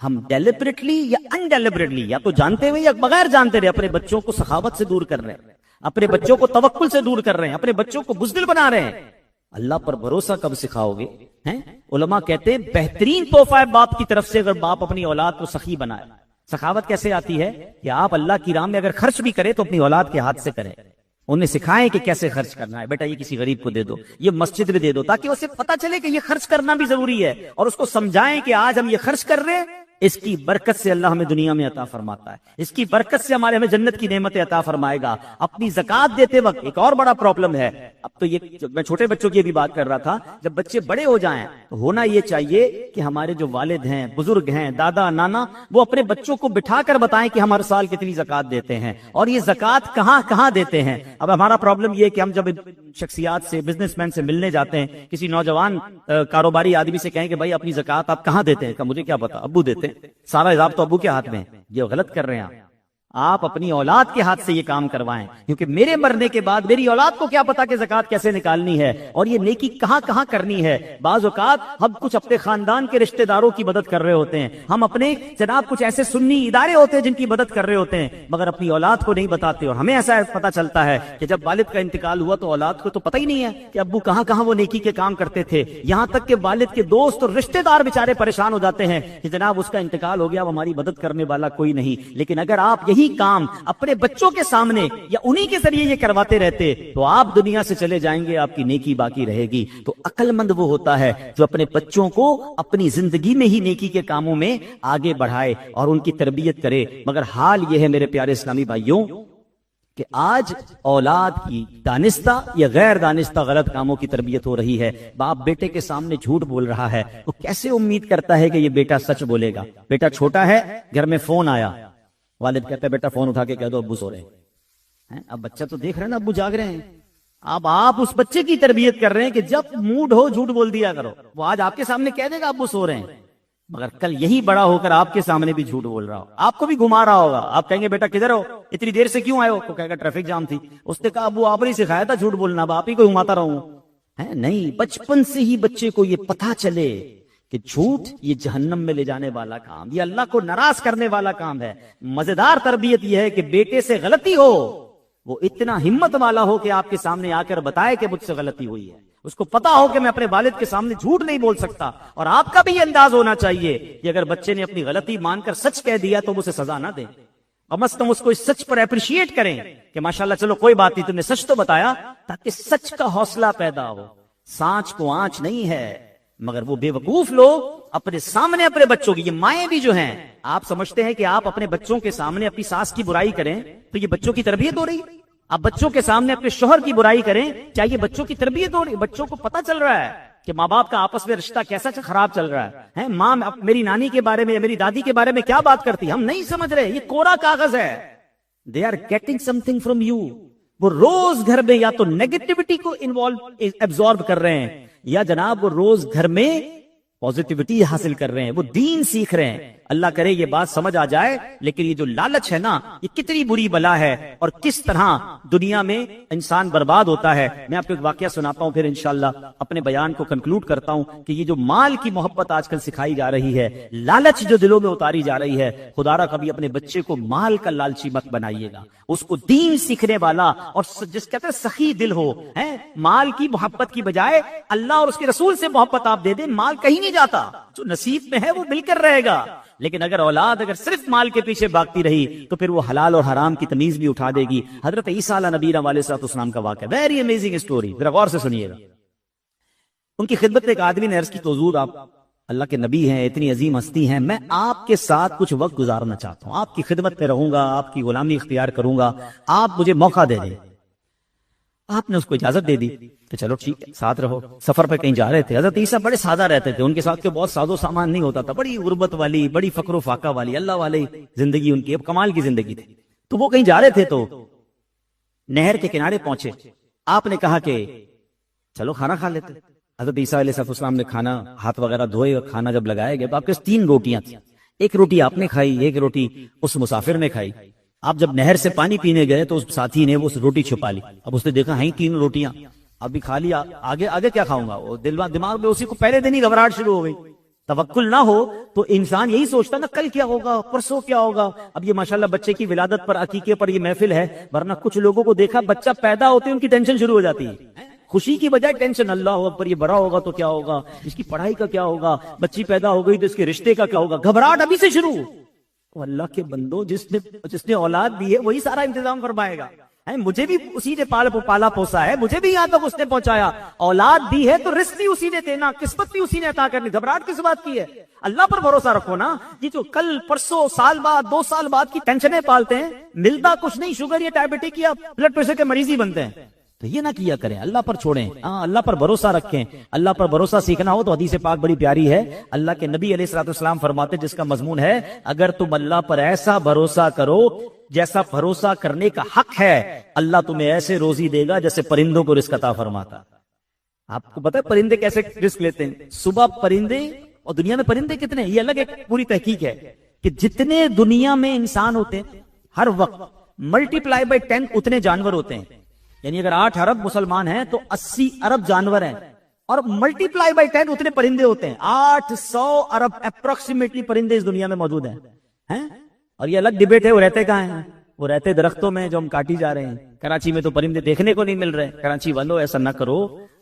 ہم ڈیلیبریٹلی یا انڈیلیبریٹلی، یا تو جانتے ہوئے یا بغیر جانتے رہے، اپنے بچوں کو سخاوت سے دور کر رہے ہیں، اپنے بچوں کو توکل سے دور کر رہے ہیں، اپنے بچوں کو بزدل بنا رہے ہیں. اللہ پر بھروسہ کب سکھاؤ گے؟ علماء کہتے ہیں بہترین تحفہ ہے باپ کی طرف سے اگر باپ اپنی اولاد کو سخی بنائے. سخاوت کیسے آتی ہے؟ کہ آپ اللہ کی راہ میں اگر خرچ بھی کریں تو اپنی اولاد کے ہاتھ سے کریں، انہیں سکھائیں کہ کیسے خرچ کرنا ہے. بیٹا یہ کسی غریب کو دے دو، یہ مسجد میں دے دو، تاکہ اسے پتا چلے کہ یہ خرچ کرنا بھی ضروری ہے، اور اس کو سمجھائیں کہ آج ہم یہ خرچ کر رہے ہیں، اس کی برکت سے اللہ ہمیں دنیا میں عطا فرماتا ہے، اس کی برکت سے ہمیں جنت کی نعمتیں عطا فرمائے گا. اپنی زکات دیتے وقت ایک اور بڑا پرابلم ہے. اب تو یہ میں چھوٹے بچوں کی بھی بات کر رہا تھا، جب بچے بڑے ہو جائیں تو ہونا یہ چاہیے کہ ہمارے جو والد ہیں، بزرگ ہیں، دادا نانا، وہ اپنے بچوں کو بٹھا کر بتائیں کہ ہم ہر سال کتنی زکات دیتے ہیں اور یہ زکات کہاں کہاں دیتے ہیں. اب ہمارا پرابلم یہ ہے کہ ہم جب شخصیات سے، بزنس مین سے ملنے جاتے ہیں، کسی نوجوان کاروباری آدمی سے کہیں کہ بھائی اپنی زکات آپ کہاں دیتے ہیں، کہ مجھے کیا پتا، ابو دیتے ہیں، سارا حساب تو ابو کے ہاتھ میں. یہ غلط کر رہے ہیں آپ اپنی اولاد کے ہاتھ سے یہ کام کروائیں، کیونکہ میرے مرنے کے بعد میری اولاد کو کیا پتا کہ زکات کیسے نکالنی ہے اور یہ نیکی کہاں کہاں کرنی ہے. بعض اوقات ہم کچھ اپنے خاندان کے رشتہ داروں کی مدد کر رہے ہوتے ہیں، ہم اپنے جناب کچھ ایسے سنی ادارے ہوتے ہیں جن کی مدد کر رہے ہوتے ہیں، مگر اپنی اولاد کو نہیں بتاتے. اور ہمیں ایسا پتا چلتا ہے کہ جب والد کا انتقال ہوا تو اولاد کو تو پتہ ہی نہیں ہے کہ ابو کہاں کہاں وہ نیکی کے کام کرتے تھے. یہاں تک کہ والد کے دوست اور رشتہ دار بیچارے پریشان ہو جاتے ہیں کہ جناب اس کا انتقال ہو گیا، اب ہماری مدد کرنے والا کوئی نہیں. لیکن اگر آپ یہی کام اپنے بچوں کے سامنے یا انہی کے ذریعے یہ کرواتے رہتے تو آپ دنیا سے چلے جائیں گے، آپ کی نیکی باقی رہے گی. تو عقل مند وہ ہوتا ہے جو اپنے بچوں کو اپنی زندگی میں ہی نیکی کے کاموں میں آگے بڑھائے اور ان کی تربیت کرے. مگر حال یہ ہے میرے پیارے اسلامی بھائیوں کہ آج اولاد کی دانستہ یا غیر دانستہ غلط کاموں کی تربیت ہو رہی ہے. باپ بیٹے کے سامنے جھوٹ بول رہا ہے، وہ کیسے امید کرتا ہے کہ یہ بیٹا سچ بولے گا؟ بیٹا چھوٹا ہے، گھر میں فون آیا، والد کہتا ہے بیٹا فون اٹھا کے کہہ دو ابو سو رہے ہیں. اب بچہ تو دیکھ رہے ہیں نا ابو جاگ رہے ہیں. اب آپ اس بچے کی تربیت کر رہے ہیں کہ جب موڈ ہو جھوٹ بول دیا کرو. وہ آج آپ کے سامنے کہہ دے گا ابو سو رہے ہیں، مگر کل یہی بڑا ہو کر آپ کے سامنے بھی جھوٹ بول رہا ہو، آپ کو بھی گھما رہا ہوگا. آپ کہیں گے بیٹا کدھر ہو، اتنی دیر سے کیوں آئے ہو؟ تو کہے گا ٹریفک جام تھی. اس نے کہا ابو آپ نے سکھایا تھا جھوٹ بولنا، اب آپ ہی کو گھماتا رہوں. نہیں، بچپن سے ہی بچے کو یہ پتا چلے کہ جھوٹ یہ جہنم میں لے جانے والا کام، یہ اللہ کو ناراض کرنے والا کام ہے. مزیدار تربیت یہ ہے کہ بیٹے سے غلطی ہو وہ اتنا ہمت والا ہو کہ آپ کے سامنے آ کر بتائے کہ مجھ سے غلطی ہوئی ہے. اس کو پتا ہو کہ میں اپنے والد کے سامنے جھوٹ نہیں بول سکتا. اور آپ کا بھی یہ انداز ہونا چاہیے کہ اگر بچے نے اپنی غلطی مان کر سچ کہہ دیا تو اسے سزا نہ دیں، کم از کم اس کو اس سچ پر اپریشیٹ کریں کہ ماشاءاللہ چلو کوئی بات نہیں، تم نے سچ تو بتایا، تاکہ سچ کا حوصلہ پیدا ہو. سانچ کو آنچ نہیں ہے. مگر وہ بے وقوف لوگ اپنے سامنے اپنے بچوں کی، یہ مائیں بھی جو ہیں، آپ سمجھتے ہیں کہ آپ اپنے بچوں کے سامنے اپنی ساس کی برائی کریں تو یہ بچوں کی تربیت ہو رہی ہے. آپ بچوں کے سامنے اپنے شوہر کی برائی کریں چاہیے بچوں کی تربیت ہو رہی ہے. بچوں کو پتا چل رہا ہے کہ ماں باپ کا آپس میں رشتہ کیسا خراب چل رہا ہے. ماں میری نانی کے بارے میں، میری دادی کے بارے میں کیا بات کرتی، ہم نہیں سمجھ رہے. یہ کوڑا کاغذ ہے. They are getting something from you. وہ روز گھر میں یا تو نیگیٹیوٹی کو ایبزارب کر رہے ہیں، یا جناب وہ روز گھر میں پوزیٹیوٹی حاصل کر رہے ہیں، وہ دین سیکھ رہے ہیں. اللہ کرے یہ بات سمجھ آ جائے. لیکن یہ جو لالچ ہے نا، یہ کتنی بری بلا ہے اور کس طرح دنیا میں انسان برباد ہوتا ہے. میں آپ کو ایک واقعہ سناتا ہوں، پھر انشاءاللہ اپنے بیان کو کنکلوڈ کرتا ہوں کہ یہ جو مال کی محبت آج کل سکھائی جا رہی ہے، لالچ جو دلوں میں اتاری جا رہی ہے، خدا را کبھی اپنے بچے کو مال کا لالچی مت بنائیے گا. اس کو دین سیکھنے والا اور جس کہتے ہیں سخی دل ہو. مال کی محبت کی بجائے اللہ اور اس کے رسول سے محبت آپ دے دیں. مال کہیں نہیں جاتا، جو نصیب میں ہے وہ مل کر رہے گا. لیکن اگر اولاد اگر صرف مال کے پیچھے بھاگتی رہی تو پھر وہ حلال اور حرام کی تمیز بھی اٹھا دے گی. حضرت عیسیٰ علیہ نبی علیہ السلام کا واقعہ ویری امیزنگ اسٹوری, ذرا غور سے سنیے گا. ان کی خدمت میں ایک آدمی نے عرض کی تو حضور آپ اللہ کے نبی ہیں, اتنی عظیم ہستی ہیں, میں آپ کے ساتھ کچھ وقت گزارنا چاہتا ہوں, آپ کی خدمت میں رہوں گا, آپ کی غلامی اختیار کروں گا, آپ مجھے موقع دے دیں. آپ نے اس کو اجازت دے دی کہ چلو ٹھیک ہے ساتھ رہو. سفر پہ کہیں جا رہے تھے. حضرت عیسیٰ بڑے سادہ رہتے تھے, ان کے ساتھ بہت ساز و سامان نہیں ہوتا تھا, بڑی غربت والی, بڑی فقر و فاقہ والی, اللہ والی زندگی ان کی, اب کمال کی زندگی تھی. تو وہ کہیں جا رہے تھے تو نہر کے کنارے پہنچے. آپ نے کہا کہ چلو کھانا کھا لیتے. حضرت عیسیٰ علیہ السلام نے کھانا ہاتھ وغیرہ دھوئے اور کھانا جب لگایا گیا تو آپ کے 3 روٹیاں تھیں. ایک روٹی آپ نے کھائی, ایک روٹی اس مسافر نے کھائی. آپ جب نہر سے پانی پینے گئے تو اس ساتھی نے وہ روٹی چھپا لی. اب اس نے دیکھا ہیں 3 روٹیاں, ابھی کھا لیا, آگے کیا کھاؤں گا. وہ دماغ میں اسی کو پہلے دن ہی گھبراہٹ شروع ہو گئی. توکل نہ ہو تو انسان یہی سوچتا نا کل کیا ہوگا, پرسوں کیا ہوگا. اب یہ ماشاءاللہ بچے کی ولادت پر, عقیقے پر یہ محفل ہے, ورنہ کچھ لوگوں کو دیکھا بچہ پیدا ہوتے ان کی ٹینشن شروع ہو جاتی ہے. خوشی کی بجائے ٹینشن, اللہ اکبر یہ بڑا ہوگا تو کیا ہوگا, اس کی پڑھائی کا کیا ہوگا, بچی پیدا ہو گئی تو اس کے رشتے کا کیا ہوگا. گھبراہٹ ابھی سے شروع. اللہ کے بندو, جس نے اولاد دی ہے وہی سارا انتظام فرمائے گا. مجھے بھی اسی نے پالا پوسا ہے, مجھے بھی یہاں تک اس نے پہنچایا. اولاد دی ہے تو رزق بھی اسی نے دینا, قسمت بھی اسی نے عطا کرنی. گھبراہٹ کس بات کی ہے, اللہ پر بھروسہ رکھو نا. یہ جو کل پرسوں سال بعد 2 سال بعد کی ٹینشنیں پالتے ہیں, ملتا کچھ نہیں, شوگر یا ڈائبٹک یا بلڈ پریشر کے مریض ہی بنتے ہیں. تو یہ نہ کیا کریں, اللہ پر چھوڑیں, اللہ پر بھروسہ رکھیں. اللہ پر بھروسہ سیکھنا ہو تو حدیث پاک بڑی پیاری ہے. اللہ کے نبی علیہ السلام فرماتے جس کا مضمون ہے, اگر تم اللہ پر ایسا بھروسہ کرو جیسا بھروسہ کرنے کا حق ہے, اللہ تمہیں ایسے روزی دے گا جیسے پرندوں کو رزق عطا فرماتا. آپ کو پتہ ہے پرندے کیسے رزق لیتے ہیں؟ صبح پرندے, اور دنیا میں پرندے کتنے ہیں یہ الگ ایک پوری تحقیق ہے کہ جتنے دنیا میں انسان ہوتے ہیں ہر وقت ملٹیپلائی بائی 10 اتنے جانور ہوتے ہیں. یعنی اگر 8 ارب مسلمان ہیں تو 80 ارب جانور ہیں, اور ملٹیپلائی بائی 10 اتنے پرندے ہوتے ہیں. 800 ارب اپروکسیمیٹلی پرندے اس دنیا میں موجود ہیں. اور یہ الگ ڈیبیٹ ہے وہ رہتے کہاں ہیں. وہ رہتے درختوں میں جو ہم کاٹی جا رہے ہیں. کراچی میں تو پرندے دیکھنے کو نہیں مل رہے. کراچی والوں ایسا نہ کرو,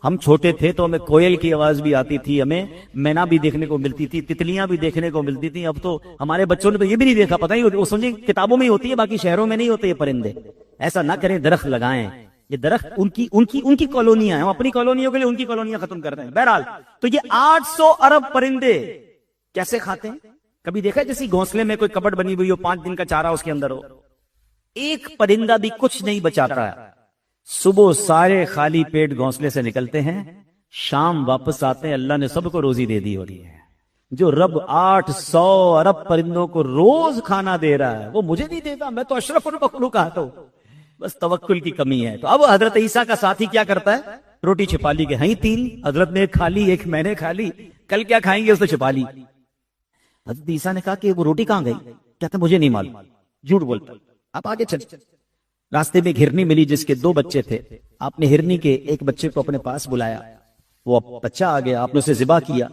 ہم چھوٹے تھے تو ہمیں کوئل کی آواز بھی آتی تھی, ہمیں مینا بھی دیکھنے کو ملتی تھی, تتلیاں بھی دیکھنے کو ملتی تھی. اب تو ہمارے بچوں نے تو یہ بھی نہیں دیکھا, پتہ ہی وہ سمجھیں کتابوں میں ہی ہوتی ہے, باقی شہروں میں نہیں ہوتے یہ پرندے. ایسا نہ کریں, درخت لگائیں. یہ درخت ان کی کالونیاں ہیں, ہم اپنی کالونیوں کے لیے ان کی کالونیاں ختم کر رہے ہیں. بہرحال تو یہ 800 ارب پرندے کیسے کھاتے ہیں؟ کبھی دیکھا جیسے گھونسلے میں کوئی کبٹ بنی ہوئی ہو, 5 دن کا چارہ اس کے اندر ہو, ایک پرندہ بھی کچھ نہیں بچاتا ہے. صبح سارے خالی پیٹ گھونسلے سے نکلتے ہیں, شام واپس آتے ہیں, اللہ نے سب کو روزی دے دی ہو رہی ہے. جو رب 800 ارب پرندوں کو روز کھانا دے رہا ہے وہ مجھے نہیں دیتا, میں تو اشرف المخلوقات ہوں. بس توکل کی کمی ہے. تو اب حضرت عیسیٰ کا ساتھی کیا کرتا ہے, روٹی چھپا لی, گئے 3 حضرت نے ایک کھا لی, ایک میں نے کھا لی, کل کیا کھائیں گے اس نے چھپا لی. حضرت عیسیٰ نے کہا کہ وہ روٹی کہاں گئی؟ کہتا مجھے نہیں معلوم, جھوٹ بولتا. آپ آگے چل. راستے میں ایک ہرنی ملی جس کے 2 بچے تھے. آپ نے ہرنی کے ایک بچے کو اپنے پاس بلایا, وہ بچہ آ گیا, آپ نے اسے ذبح کیا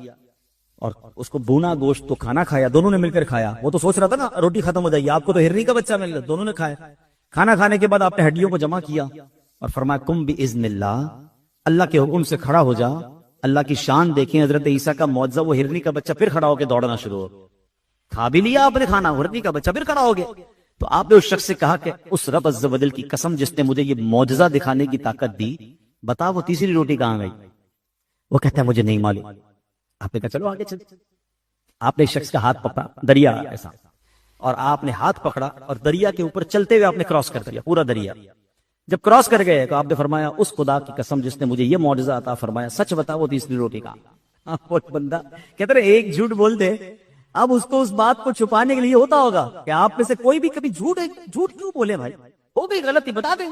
اور اس کو بھونا گوشت تو کھانا کھایا, دونوں نے مل کر کھایا. وہ تو سوچ رہا تھا نا روٹی ختم ہو جائے گی, آپ کو تو ہرنی کا بچہ مل گیا, دونوں نے کھایا. کھانا کھانے کے بعد آپ نے ہڈیوں کو جمع کیا اور فرمایا کم باذن اللہ, اللہ کے حکم سے کھڑا ہو جا. اللہ کی شان دیکھیں, حضرت عیسیٰ کا معجزہ, وہ ہرنی کا بچہ پھر کھڑا ہو کے دوڑنا شروع ہو. کھا بھی لیا آپ نے کھانا, ہرنی کا بچہ پھر کھڑا ہو گیا. تو آپ نے اس شخص سے کہا کہ اس رب عز و جل کی قسم جس نے مجھے یہ معجزہ دکھانے کی طاقت دی, بتا وہ تیسری روٹی کہاں گئی؟ وہ کہتا ہے مجھے نہیں معلوم. آپ نے کہا چلو آگے چل. آپ نے ایک شخص کا ہاتھ پکڑا, دریا ایسا, اور آپ نے ہاتھ پکڑا اور دریا کے اوپر چلتے ہوئے آپ نے کراس کر دیا پورا دریا. جب کراس کر گئے تو آپ نے فرمایا اس خدا کی قسم جس نے مجھے یہ معجزہ عطا فرمایا, سچ بتا وہ تیسری روٹی کہاں؟ وہ بندہ کہتے رہے ایک جھوٹ بول دے. اب اس کو اس بات کو چھپانے کے لیے ہوتا ہوگا کہ آپ میں سے کوئی بھی کبھی جھوٹ کیوں بولے بھائی, وہ بھی غلطی بتا دیں.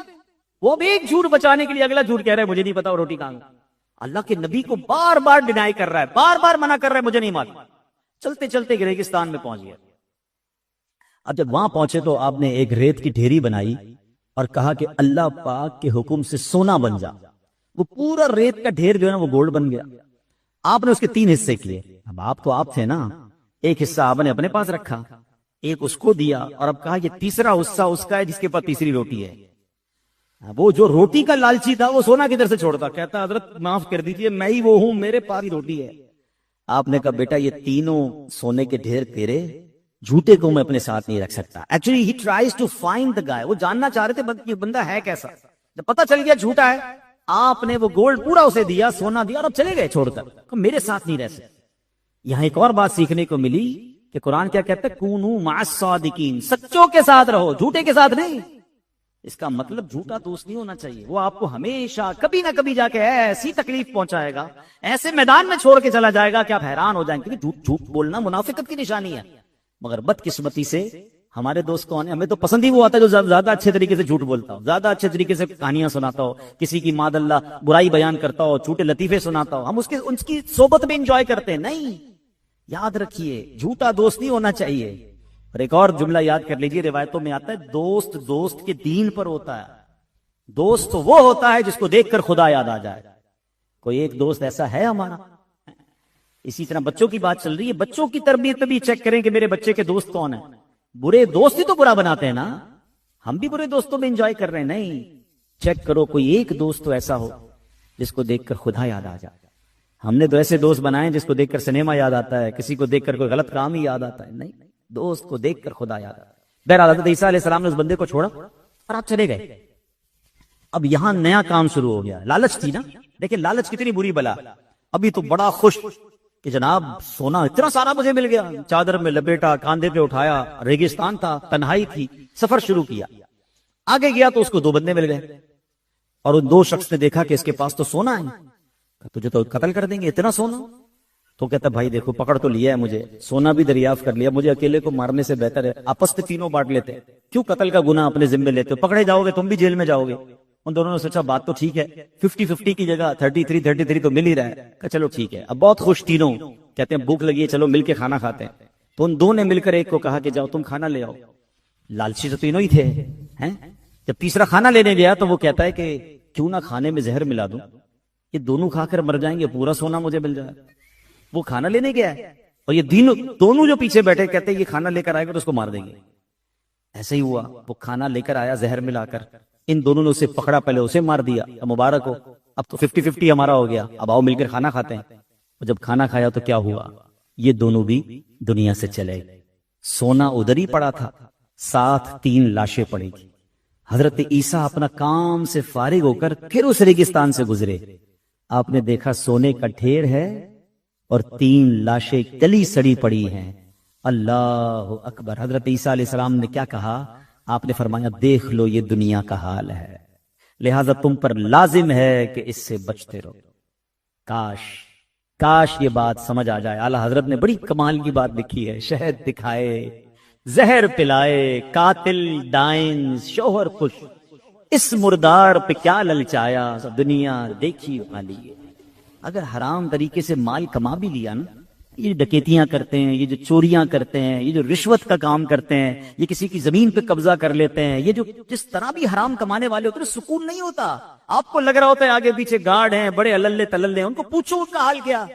وہ بھی ایک جھوٹ بچانے کے لیے اگلا جھوٹ کہہ رہا ہے مجھے نہیں پتا وہ روٹی کہاں. اللہ کے نبی کو بار بار ڈینائی کر رہا ہے, بار بار منع کر رہا ہے مجھے نہیں معلوم. چلتے چلتے ریگستان میں پہنچ گیا. اب جب وہاں پہنچے تو آپ نے ایک ریت کی ڈھیری بنائی اور کہا کہ اللہ پاک کے حکم سے سونا بن جا. وہ پورا ریت کا ڈھیر جو ہے نا وہ گولڈ بن گیا. آپ نے اس کے 3 حصے کیے. اب آپ تو آپ تھے نا, ایک حصہ آپ نے اپنے پاس رکھا, ایک اس کو دیا, اور اب کہا یہ تیسرا حصہ اس کا ہے جس کے پاس تیسری روٹی ہے. وہ جو روٹی کا لالچی تھا وہ سونا کدھر سے چھوڑتا, کہتا حضرت معاف کر دیجئے میں ہی وہ ہوں, میرے پاس ہی روٹی ہے. آپ نے کہا بیٹا یہ تینوں سونے کے ڈھیر تیرے, جھوٹے کو میں اپنے ساتھ نہیں رکھ سکتا. Actually he tries to find the guy. وہ جاننا چاہ رہے تھے یہ بندہ ہے کیسا. جب پتا چل گیا جھوٹا ہے, آپ نے وہ گولڈ پورا اسے دیا, سونا دیا, اور اب چلے گئے چھوڑ کر, میرے ساتھ نہیں رہ سکتے. یہاں ایک اور بات سیکھنے کو ملی کہ قرآن کیا کہتا ہے, کونوا مع الصادقین, سچوں کے ساتھ رہو, جھوٹے کے ساتھ نہیں. اس کا مطلب جھوٹا دوست نہیں ہونا چاہیے. وہ آپ کو ہمیشہ کبھی نہ کبھی جا کے ایسی تکلیف پہنچائے گا, ایسے میدان میں چھوڑ کے چلا جائے گا کہ آپ حیران ہو جائیں گے. جھوٹ بولنا منافقت کی نشانی ہے. مگر بدقسمتی سے ہمارے دوست کون ہیں, ہمیں تو پسند ہی وہ آتا ہے جو زیادہ اچھے طریقے سے جھوٹ بولتا ہو, زیادہ اچھے طریقے سے کہانیاں سناتا ہو, کسی کی ماد اللہ برائی بیان کرتا ہو, جھوٹے لطیفے سناتا ہو. ہم ان کی صحبت میں انجوائے کرتے ہیں. نہیں, یاد رکھیے جھوٹا دوست نہیں ہونا چاہیے. اور ایک اور جملہ یاد کر لیجئے, روایتوں میں آتا ہے دوست کے دین پر ہوتا ہے. دوست تو وہ ہوتا ہے جس کو دیکھ کر خدا یاد آ جائے. کوئی ایک دوست ایسا ہے ہمارا. اسی طرح بچوں کی بات چل رہی ہے, بچوں کی تربیت پہ بھی چیک کریں کہ میرے بچے کے دوست کون ہیں. برے دوست ہی تو برا بناتے ہیں نا, ہم بھی برے دوستوں میں انجوائے کر رہے ہیں. نہیں, چیک کرو کوئی ایک دوست تو ایسا ہو جس کو دیکھ کر خدا یاد آ جائے. ہم نے تو ایسے دوست بنائے جس کو دیکھ کر سنیما یاد آتا ہے, کسی کو دیکھ کر کوئی غلط کام ہی یاد آتا ہے. نہیں, دوست کو دیکھ کر خدا یاد آتا ہے. بہرحال حضرت عیسیٰ علیہ السلام نے اس بندے کو چھوڑا اور آپ چلے گئے. اب یہاں نیا کام شروع ہو گیا. لالچ تھی نا, دیکھیں لالچ کتنی بری بلا. ابھی تو بڑا خوش کہ جناب سونا اتنا سارا مجھے مل گیا, چادر میں لپیٹا, کاندھے پہ اٹھایا, ریگستان تھا, تنہائی تھی, سفر شروع کیا. آگے گیا تو اس کو 2 بندے مل گئے, اور ان 2 شخص نے دیکھا کہ اس کے پاس تو سونا ہے, تجھے تو قتل کر دیں گے اتنا سونا. تو کہتا بھائی دیکھو پکڑ تو لیا ہے مجھے, سونا بھی دریافت کر لیا, مجھے اکیلے کو مارنے سے بہتر ہے آپس میں تینوں بانٹ لیتے, کیوں قتل کا گناہ اپنے ذمہ لیتے ہو, پکڑے جاؤ گے تم بھی جیل میں جاؤ گے. ان دونوں نے سوچا بات تو ٹھیک ہے, 50-50 کی جگہ 33-33 تو مل ہی رہا ہے. کہ چلو ٹھیک ہے. اب بہت خوش تینوں, کہتے ہیں بھوک لگی ہے چلو مل کے کھانا کھاتے ہیں. تو ان 2 نے مل کر ایک کو کہا کہ جاؤ تم کھانا لے آؤ. لالچی تو تینوں ہی تھے ہیں. جب تیسرا کھانا لینے گیا تو وہ کہتا ہے کہ کیوں نہ کھانے میں زہر ملا دوں, یہ دونوں کھا کر مر جائیں گے, پورا سونا مجھے مل جائے. وہ کھانا لینے گیا ہے اور یہ دونوں جو پیچھے بیٹھے کہتے ہیں یہ کھانا لے کر آئے گا تو اس کو مار دیں گے. ایسے ہی ہوا, وہ کھانا لے کر آیا زہر ملا کر, ان دونوں نے اسے پکڑا, پہلے اسے مار دیا, مبارک ہو اب تو 50-50 ہمارا ہو گیا, اب آؤ مل کر کھانا کھاتے ہیں. اور جب کھانا کھایا تو کیا ہوا, یہ دونوں بھی دنیا سے چلے گئے. سونا ادھر ہی پڑا تھا, ساتھ 3 لاشیں پڑی تھی. حضرت عیسیٰ اپنا کام سے فارغ ہو کر پھر اس ریگستان سے گزرے. آپ نے دیکھا سونے کا ڈھیر ہے اور 3 لاشیں گلی سڑی پڑی ہیں. اللہ اکبر. حضرت عیسیٰ علیہ السلام نے کیا کہا, آپ نے فرمایا دیکھ لو یہ دنیا کا حال ہے, لہذا تم پر لازم ہے کہ اس سے بچتے رہو. کاش یہ بات سمجھ آ جائے. اعلیٰ حضرت نے بڑی کمال کی بات لکھی ہے, شہد دکھائے, زہر پلائے, قاتل ڈائن, شوہر خوش, اس مردار پہ کیا للچایا, دنیا دیکھی والی ہے. اگر حرام طریقے سے مال کما بھی لیا نا, یہ ڈکیتیاں کرتے ہیں, یہ جو چوریاں کرتے ہیں, یہ جو رشوت کا کام کرتے ہیں, یہ کسی کی زمین پہ قبضہ کر لیتے ہیں, یہ جو جس طرح بھی حرام کمانے والے ہوتے ہیں سکون نہیں ہوتا. آپ کو لگ رہا ہوتا ہے آگے پیچھے گارڈ ہیں بڑے اللہ تللے ہیں, ان کو پوچھو ان کا حال کیا,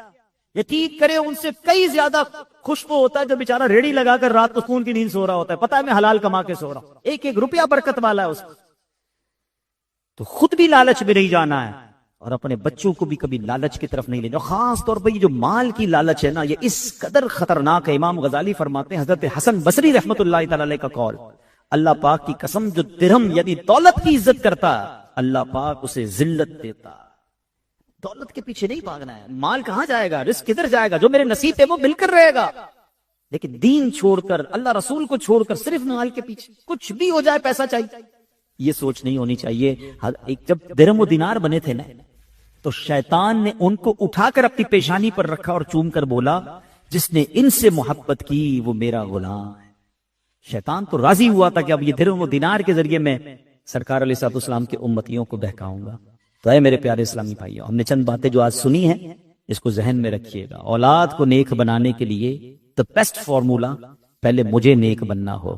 یہ ٹھیک کرے ان سے کئی زیادہ خوش وہ ہوتا ہے جو بیچارہ ریڑھی لگا کر رات کو سکون کی نیند سو رہا ہوتا ہے, پتہ ہے میں حلال کما کے سو رہا ہوں, 1-1 روپیہ برکت والا ہے اس کو. تو خود بھی لالچ میں نہیں جانا ہے اور اپنے بچوں کو بھی کبھی لالچ کی طرف نہیں لینا. خاص طور پر یہ جو مال کی لالچ ہے نا, یہ اس قدر خطرناک ہے. امام غزالی فرماتے ہیں, حضرت حسن بصری رحمت اللہ تعالی علیہ کا قول, اللہ پاک کی قسم جو درہم یعنی دولت کی عزت کرتا اللہ پاک اسے ذلت دیتا. دولت کے پیچھے نہیں بھاگنا ہے, مال کہاں جائے گا, رزق کدھر جائے گا, جو میرے نصیب پہ وہ مل کر رہے گا. لیکن دین چھوڑ کر, اللہ رسول کو چھوڑ کر صرف مال کے پیچھے, کچھ بھی ہو جائے پیسہ چاہیے, یہ سوچ نہیں ہونی چاہیے. جب درہم و دینار بنے تھے نا, تو شیطان نے ان کو اٹھا کر اپنی پیشانی پر رکھا اور چوم کر بولا, جس نے ان سے محبت کی وہ میرا غلام ہے. شیطان تو راضی ہوا تھا کہ اب یہ درہم و دینار کے ذریعے میں سرکار علیہ الصلوۃ والسلام کے امتیوں کو بہکاؤں گا. تو اے میرے پیارے اسلامی بھائیو, ہم نے چند باتیں جو آج سنی ہیں اس کو ذہن میں رکھیے گا. اولاد کو نیک بنانے کے لیے the best فارمولا, پہلے مجھے نیک بننا ہو,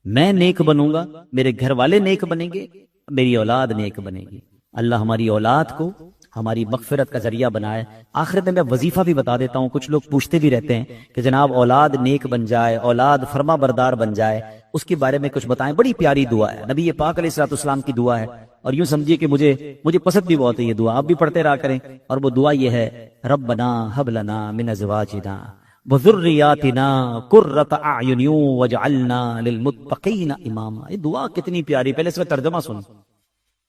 میں نیک بنوں گا, میرے گھر والے نیک بنیں گے, میری اولاد نیک بنے گی. اللہ ہماری اولاد کو ہماری مغفرت کا ذریعہ بنائے. آخرت میں وظیفہ بھی بتا دیتا ہوں, کچھ لوگ پوچھتے بھی رہتے ہیں کہ جناب اولاد نیک بن جائے, اولاد فرما بردار بن جائے, اس کے بارے میں کچھ بتائیں. بڑی پیاری دعا ہے, نبی پاک علیہ الصلوۃ والسلام کی دعا ہے, اور یوں سمجھیے کہ مجھے پسند بھی بہت ہے یہ دعا, آپ بھی پڑھتے رہا کریں. اور وہ دعا یہ ہے, ربنا ہب لنا من ازواجنا وذریاتنا قرۃ اعین واجعلنا للمتقین اماما. یہ دعا کتنی پیاری، پہلے اس کا ترجمہ سن.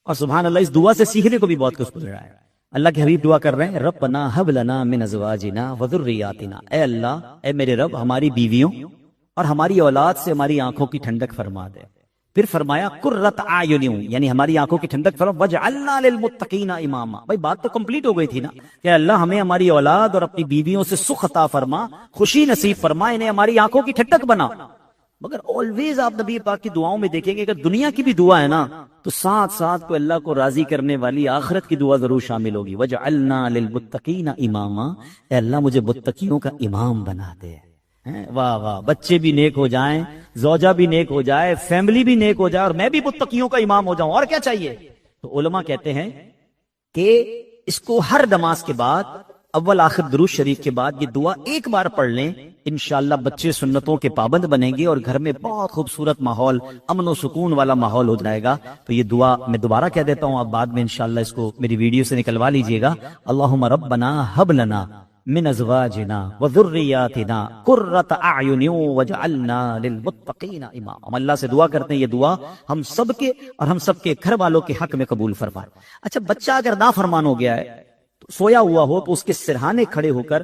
اور سبحان اللہ، اس دعا سے سیکھنے کو بھی بہت کچھ مل رہا ہے. اللہ کے حبیب دعا کر رہے ہیں، ربنا ھب لنا من ازواجنا وذریاتنا، اے اللہ، اے میرے رب، ہماری بیویوں اور ہماری اولاد سے ہماری آنکھوں کی ٹھنڈک فرما دے. پھر فرمایا قرۃ اعین، یعنی ہماری آنکھوں کی ٹھنڈک فرما، واجعلنا للمتقین اماما. بھائی بات تو کمپلیٹ ہو گئی تھی نا کہ اللہ ہمیں ہماری اولاد اور اپنی بیویوں سے سکھ عطا فرما، خوشی نصیب فرما، انہیں ہماری آنکھوں کی ٹھنڈک بنا. مگر آلویز آپ نبی پاک کی دعاؤں میں دیکھیں گے اگر دنیا کی بھی دعا ہے نا تو ساتھ ساتھ کو اللہ کو راضی کرنے والی آخرت کی دعا ضرور شامل ہوگی. وجعلنا للمتقین اماما، اے اللہ مجھے متقیوں کا امام بنا دے. واہ واہ، بچے بھی نیک ہو جائیں، زوجہ بھی نیک ہو جائے، فیملی بھی نیک ہو جائے، اور میں بھی متقیوں کا امام ہو جاؤں، اور کیا چاہیے؟ تو علماء کہتے ہیں کہ اس کو ہر نماز کے بعد، اول آخر درود شریف کے بعد یہ دعا ایک بار پڑھ لیں، انشاءاللہ بچے سنتوں کے پابند بنیں گے اور گھر میں بہت خوبصورت ماحول، امن و سکون والا ماحول ہو جائے گا. تو یہ دعا میں دوبارہ کہہ دیتا ہوں، آپ بعد میں انشاءاللہ اس کو میری ویڈیو سے نکلوا لیجئے گا. اللہم ربنا ھب لنا من ازواجنا وذریاتنا قرۃ اعین واجعلنا للمتقین اماما. ہم اللہ سے دعا کرتے ہیں یہ دعا ہم سب کے اور ہم سب کے گھر والوں کے حق میں قبول فرمائے. اچھا، بچہ اگر نافرمان ہو گیا ہے، سویا ہوا ہو، تو اس کے سرہانے کھڑے ہو کر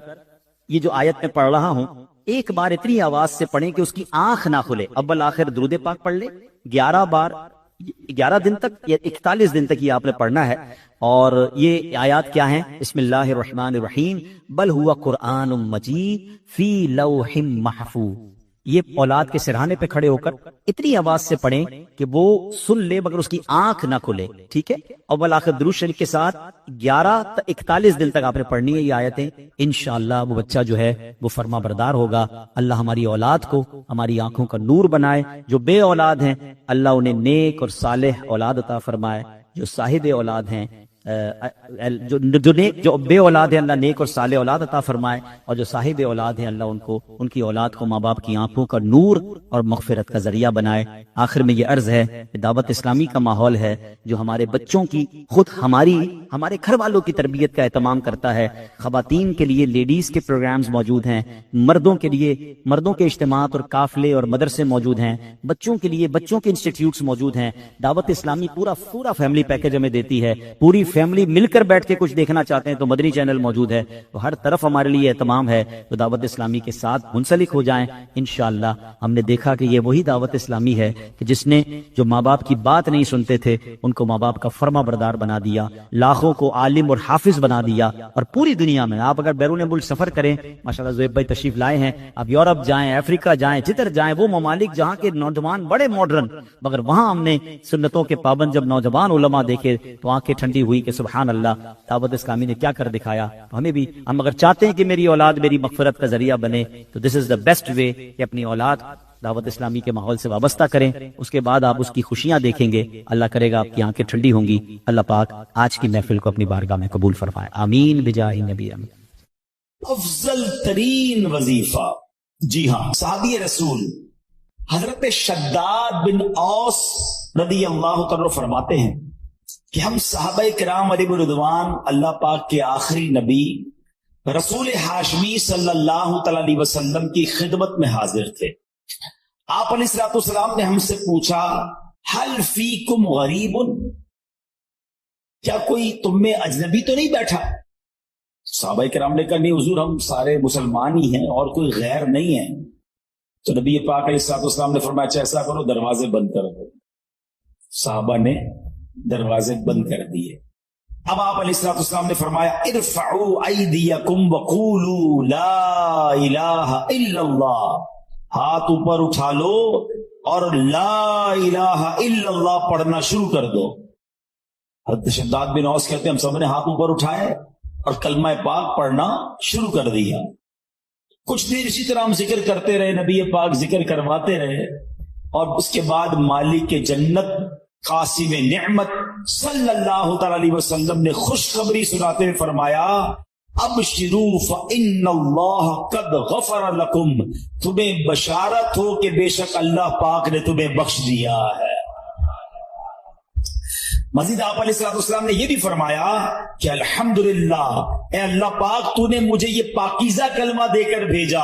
یہ جو آیت میں پڑھ رہا ہوں ایک بار اتنی آواز سے پڑھیں کہ اس کی آنکھ نہ کھلے. اول آخر درود پاک پڑھ لے 11 بار، 11 دن تک یا 41 دن تک یہ آپ نے پڑھنا ہے. اور یہ آیات کیا ہیں؟ بسم اللہ الرحمن الرحیم، بل ہوا قرآن مجید فی لوح محفوظ. یہ اولاد کے سرہانے پہ کھڑے ہو کر اتنی آواز سے پڑھیں کہ وہ سن لے مگر اس کی آنکھ نہ کھلے. ٹھیک ہے، اول آخر درود شریف کے ساتھ 11 تا 41 دن تک آپ نے پڑھنی ہے یہ آیتیں. انشاءاللہ وہ بچہ جو ہے وہ فرما بردار ہوگا. اللہ ہماری اولاد کو ہماری آنکھوں کا نور بنائے. جو بے اولاد ہیں اللہ انہیں نیک اور صالح اولاد عطا فرمائے. جو صاحب اولاد ہیں، جو بے اولاد ہیں، اللہ نیک اور صالح اولاد عطا فرمائے. اور جو صاحب اولاد ہیں اللہ ان کی اولاد کو ماں باپ کی آنکھوں کا نور اور مغفرت کا ذریعہ بنائے. آخر میں یہ عرض ہے کہ دعوت اسلامی کا ماحول ہے جو ہمارے بچوں کی، خود ہمارے گھر والوں کی تربیت کا اہتمام کرتا ہے. خواتین کے لیے لیڈیز کے پروگرامز موجود ہیں، مردوں کے لیے مردوں کے اجتماعات اور قافلے اور مدرسے موجود ہیں، بچوں کے لیے بچوں کے انسٹیٹیوٹس موجود ہیں. دعوت اسلامی پورا فیملی پیکج ہمیں دیتی ہے. پوری فیملی مل کر بیٹھ کے کچھ دیکھنا چاہتے ہیں تو مدنی چینل موجود ہے. تو ہر طرف ہمارے لیے اہتمام ہے. تو دعوت اسلامی کے ساتھ منسلک ہو جائیں. انشاءاللہ ہم نے دیکھا کہ یہ وہی دعوت اسلامی ہے کہ جس نے جو ماں باپ کی بات نہیں سنتے تھے ان کو ماں باپ کا فرما بردار بنا دیا، لاکھوں کو عالم اور حافظ بنا دیا. اور پوری دنیا میں آپ اگر بیرون ملک سفر کریں، ماشاءاللہ زہیب بھائی تشریف لائے ہیں، آپ یورپ جائیں، افریقہ جائیں، جدھر جائیں، وہ ممالک جہاں کے نوجوان بڑے ماڈرن، مگر وہاں ہم نے سنتوں کے پابند جب نوجوان علماء دیکھے تو آنکھیں ٹھنڈی ہوئی کہ سبحان اللہ، دعوت اسلامی نے کیا کر دکھایا. ہم اگر چاہتے ہیں کہ میری اولاد میری مغفرت کا ذریعہ بنے تو دس از دا بیسٹ وے کہ اپنی اولاد دعوت اسلامی کے ماحول سے وابستہ کریں. اس کے بعد آپ اس کی خوشیاں دیکھیں گے، اللہ کرے گا آپ کی آنکھیں ٹھنڈی ہوں گی. اللہ پاک آج کی محفل کو اپنی بارگاہ میں قبول فرمائے. آمین بجاہ نبی امین.
افضل ترین وظیفہ، جی ہاں، صحابی رسول حضرت شداد بن اوس رضی اللہ تعالی فرماتے ہیں کہ ہم صحابہ کرام علیہ رضوان اللہ پاک کے آخری نبی رسول ہاشمی صلی اللہ تعالی علیہ وسلم کی خدمت میں حاضر تھے. آپ علیہ الصلوۃ والسلام نے ہم سے پوچھا، حل فیکم غریب، کیا کوئی تم میں اجنبی تو نہیں بیٹھا؟ صحابہ کرام نے کہا نہیں حضور، ہم سارے مسلمان ہی ہیں اور کوئی غیر نہیں ہے. تو نبی پاک علیہ الصلوۃ والسلام نے فرمایا اچھا ایسا کرو، دروازے بند کر دو. صحابہ نے دروازے بند کر دیے. اب آپ علیہ الصلوۃ والسلام نے فرمایا ارفعوا ایدیکم وقولوا لا الہ الا اللہ، ہاتھ اوپر اٹھا لو اور لا الہ الا اللہ پڑھنا شروع کر دو. حضرت شداد بن اوس کہتے ہیں ہم سب نے ہاتھ اوپر اٹھائے اور کلمہ پاک پڑھنا شروع کر دیا. کچھ دیر اسی طرح ہم ذکر کرتے رہے، نبی پاک ذکر کرواتے رہے، اور اس کے بعد مالک جنت قاسم نعمت صلی اللہ تعالی علیہ وسلم نے خوشخبری سناتے ہوئے فرمایا ابشروا فإن اللہ قد غفر لکم، تمہیں بشارت ہو کہ بے شک اللہ پاک نے تمہیں بخش دیا ہے. مزید آپ علیہ السلام نے یہ بھی فرمایا کہ الحمدللہ، اے اللہ پاک تو نے مجھے یہ پاکیزہ کلمہ دے کر بھیجا،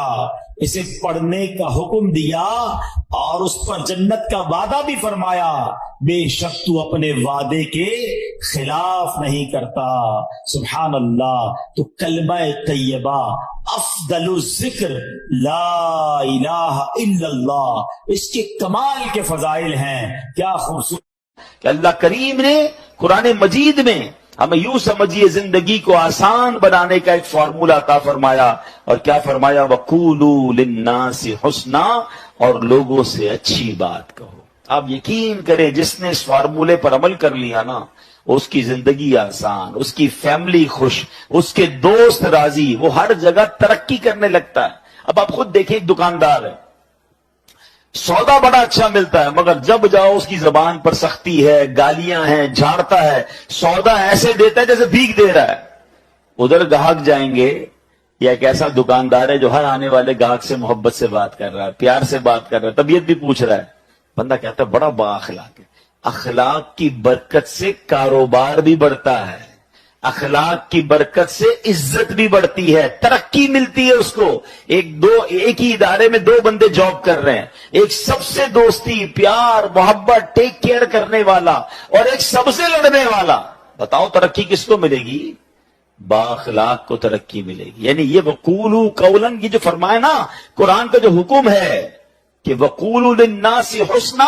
اسے پڑھنے کا حکم دیا اور اس پر جنت کا وعدہ بھی فرمایا، بے شک تو اپنے وعدے کے خلاف نہیں کرتا۔ سبحان اللہ۔ تو کلمہ طیبہ افضل الذکر لا الہ الا اللہ، اس کے کمال کے فضائل ہیں۔ کیا خوبصورت کہ اللہ کریم نے قرآن مجید میں ہمیں یوں سمجھیے زندگی کو آسان بنانے کا ایک فارمولہ عطا فرمایا، اور کیا فرمایا؟ وَقُولُوا لِلنَّاسِ حُسْنًا، اور لوگوں سے اچھی بات کہو۔ آپ یقین کریں جس نے اس فارمولے پر عمل کر لیا نا، اس کی زندگی آسان، اس کی فیملی خوش، اس کے دوست راضی، وہ ہر جگہ ترقی کرنے لگتا ہے۔ اب آپ خود دیکھیں، ایک دکاندار ہے، سودا بڑا اچھا ملتا ہے، مگر جب جاؤ اس کی زبان پر سختی ہے، گالیاں ہیں، جھاڑتا ہے، سودا ایسے دیتا ہے جیسے بھیک دے رہا ہے۔ ادھر گاہک جائیں گے، یا ایک ایسا دکاندار ہے جو ہر آنے والے گاہک سے محبت سے بات کر رہا ہے، پیار سے بات کر رہا ہے، طبیعت بھی پوچھ رہا ہے، بندہ کہتا ہے بڑا با اخلاق ہے۔ اخلاق کی برکت سے کاروبار بھی بڑھتا ہے، اخلاق کی برکت سے عزت بھی بڑھتی ہے، ترقی ملتی ہے اس کو۔ ایک ہی ادارے میں دو بندے جاب کر رہے ہیں، ایک سب سے دوستی، پیار، محبت، ٹیک کیئر کرنے والا، اور ایک سب سے لڑنے والا، بتاؤ ترقی کس کو ملے گی؟ با اخلاق کو ترقی ملے گی۔ یعنی یہ وقولوا قولا، یہ جو فرمایا نا قرآن کا جو حکم ہے کہ وقولوا للناس حسنا،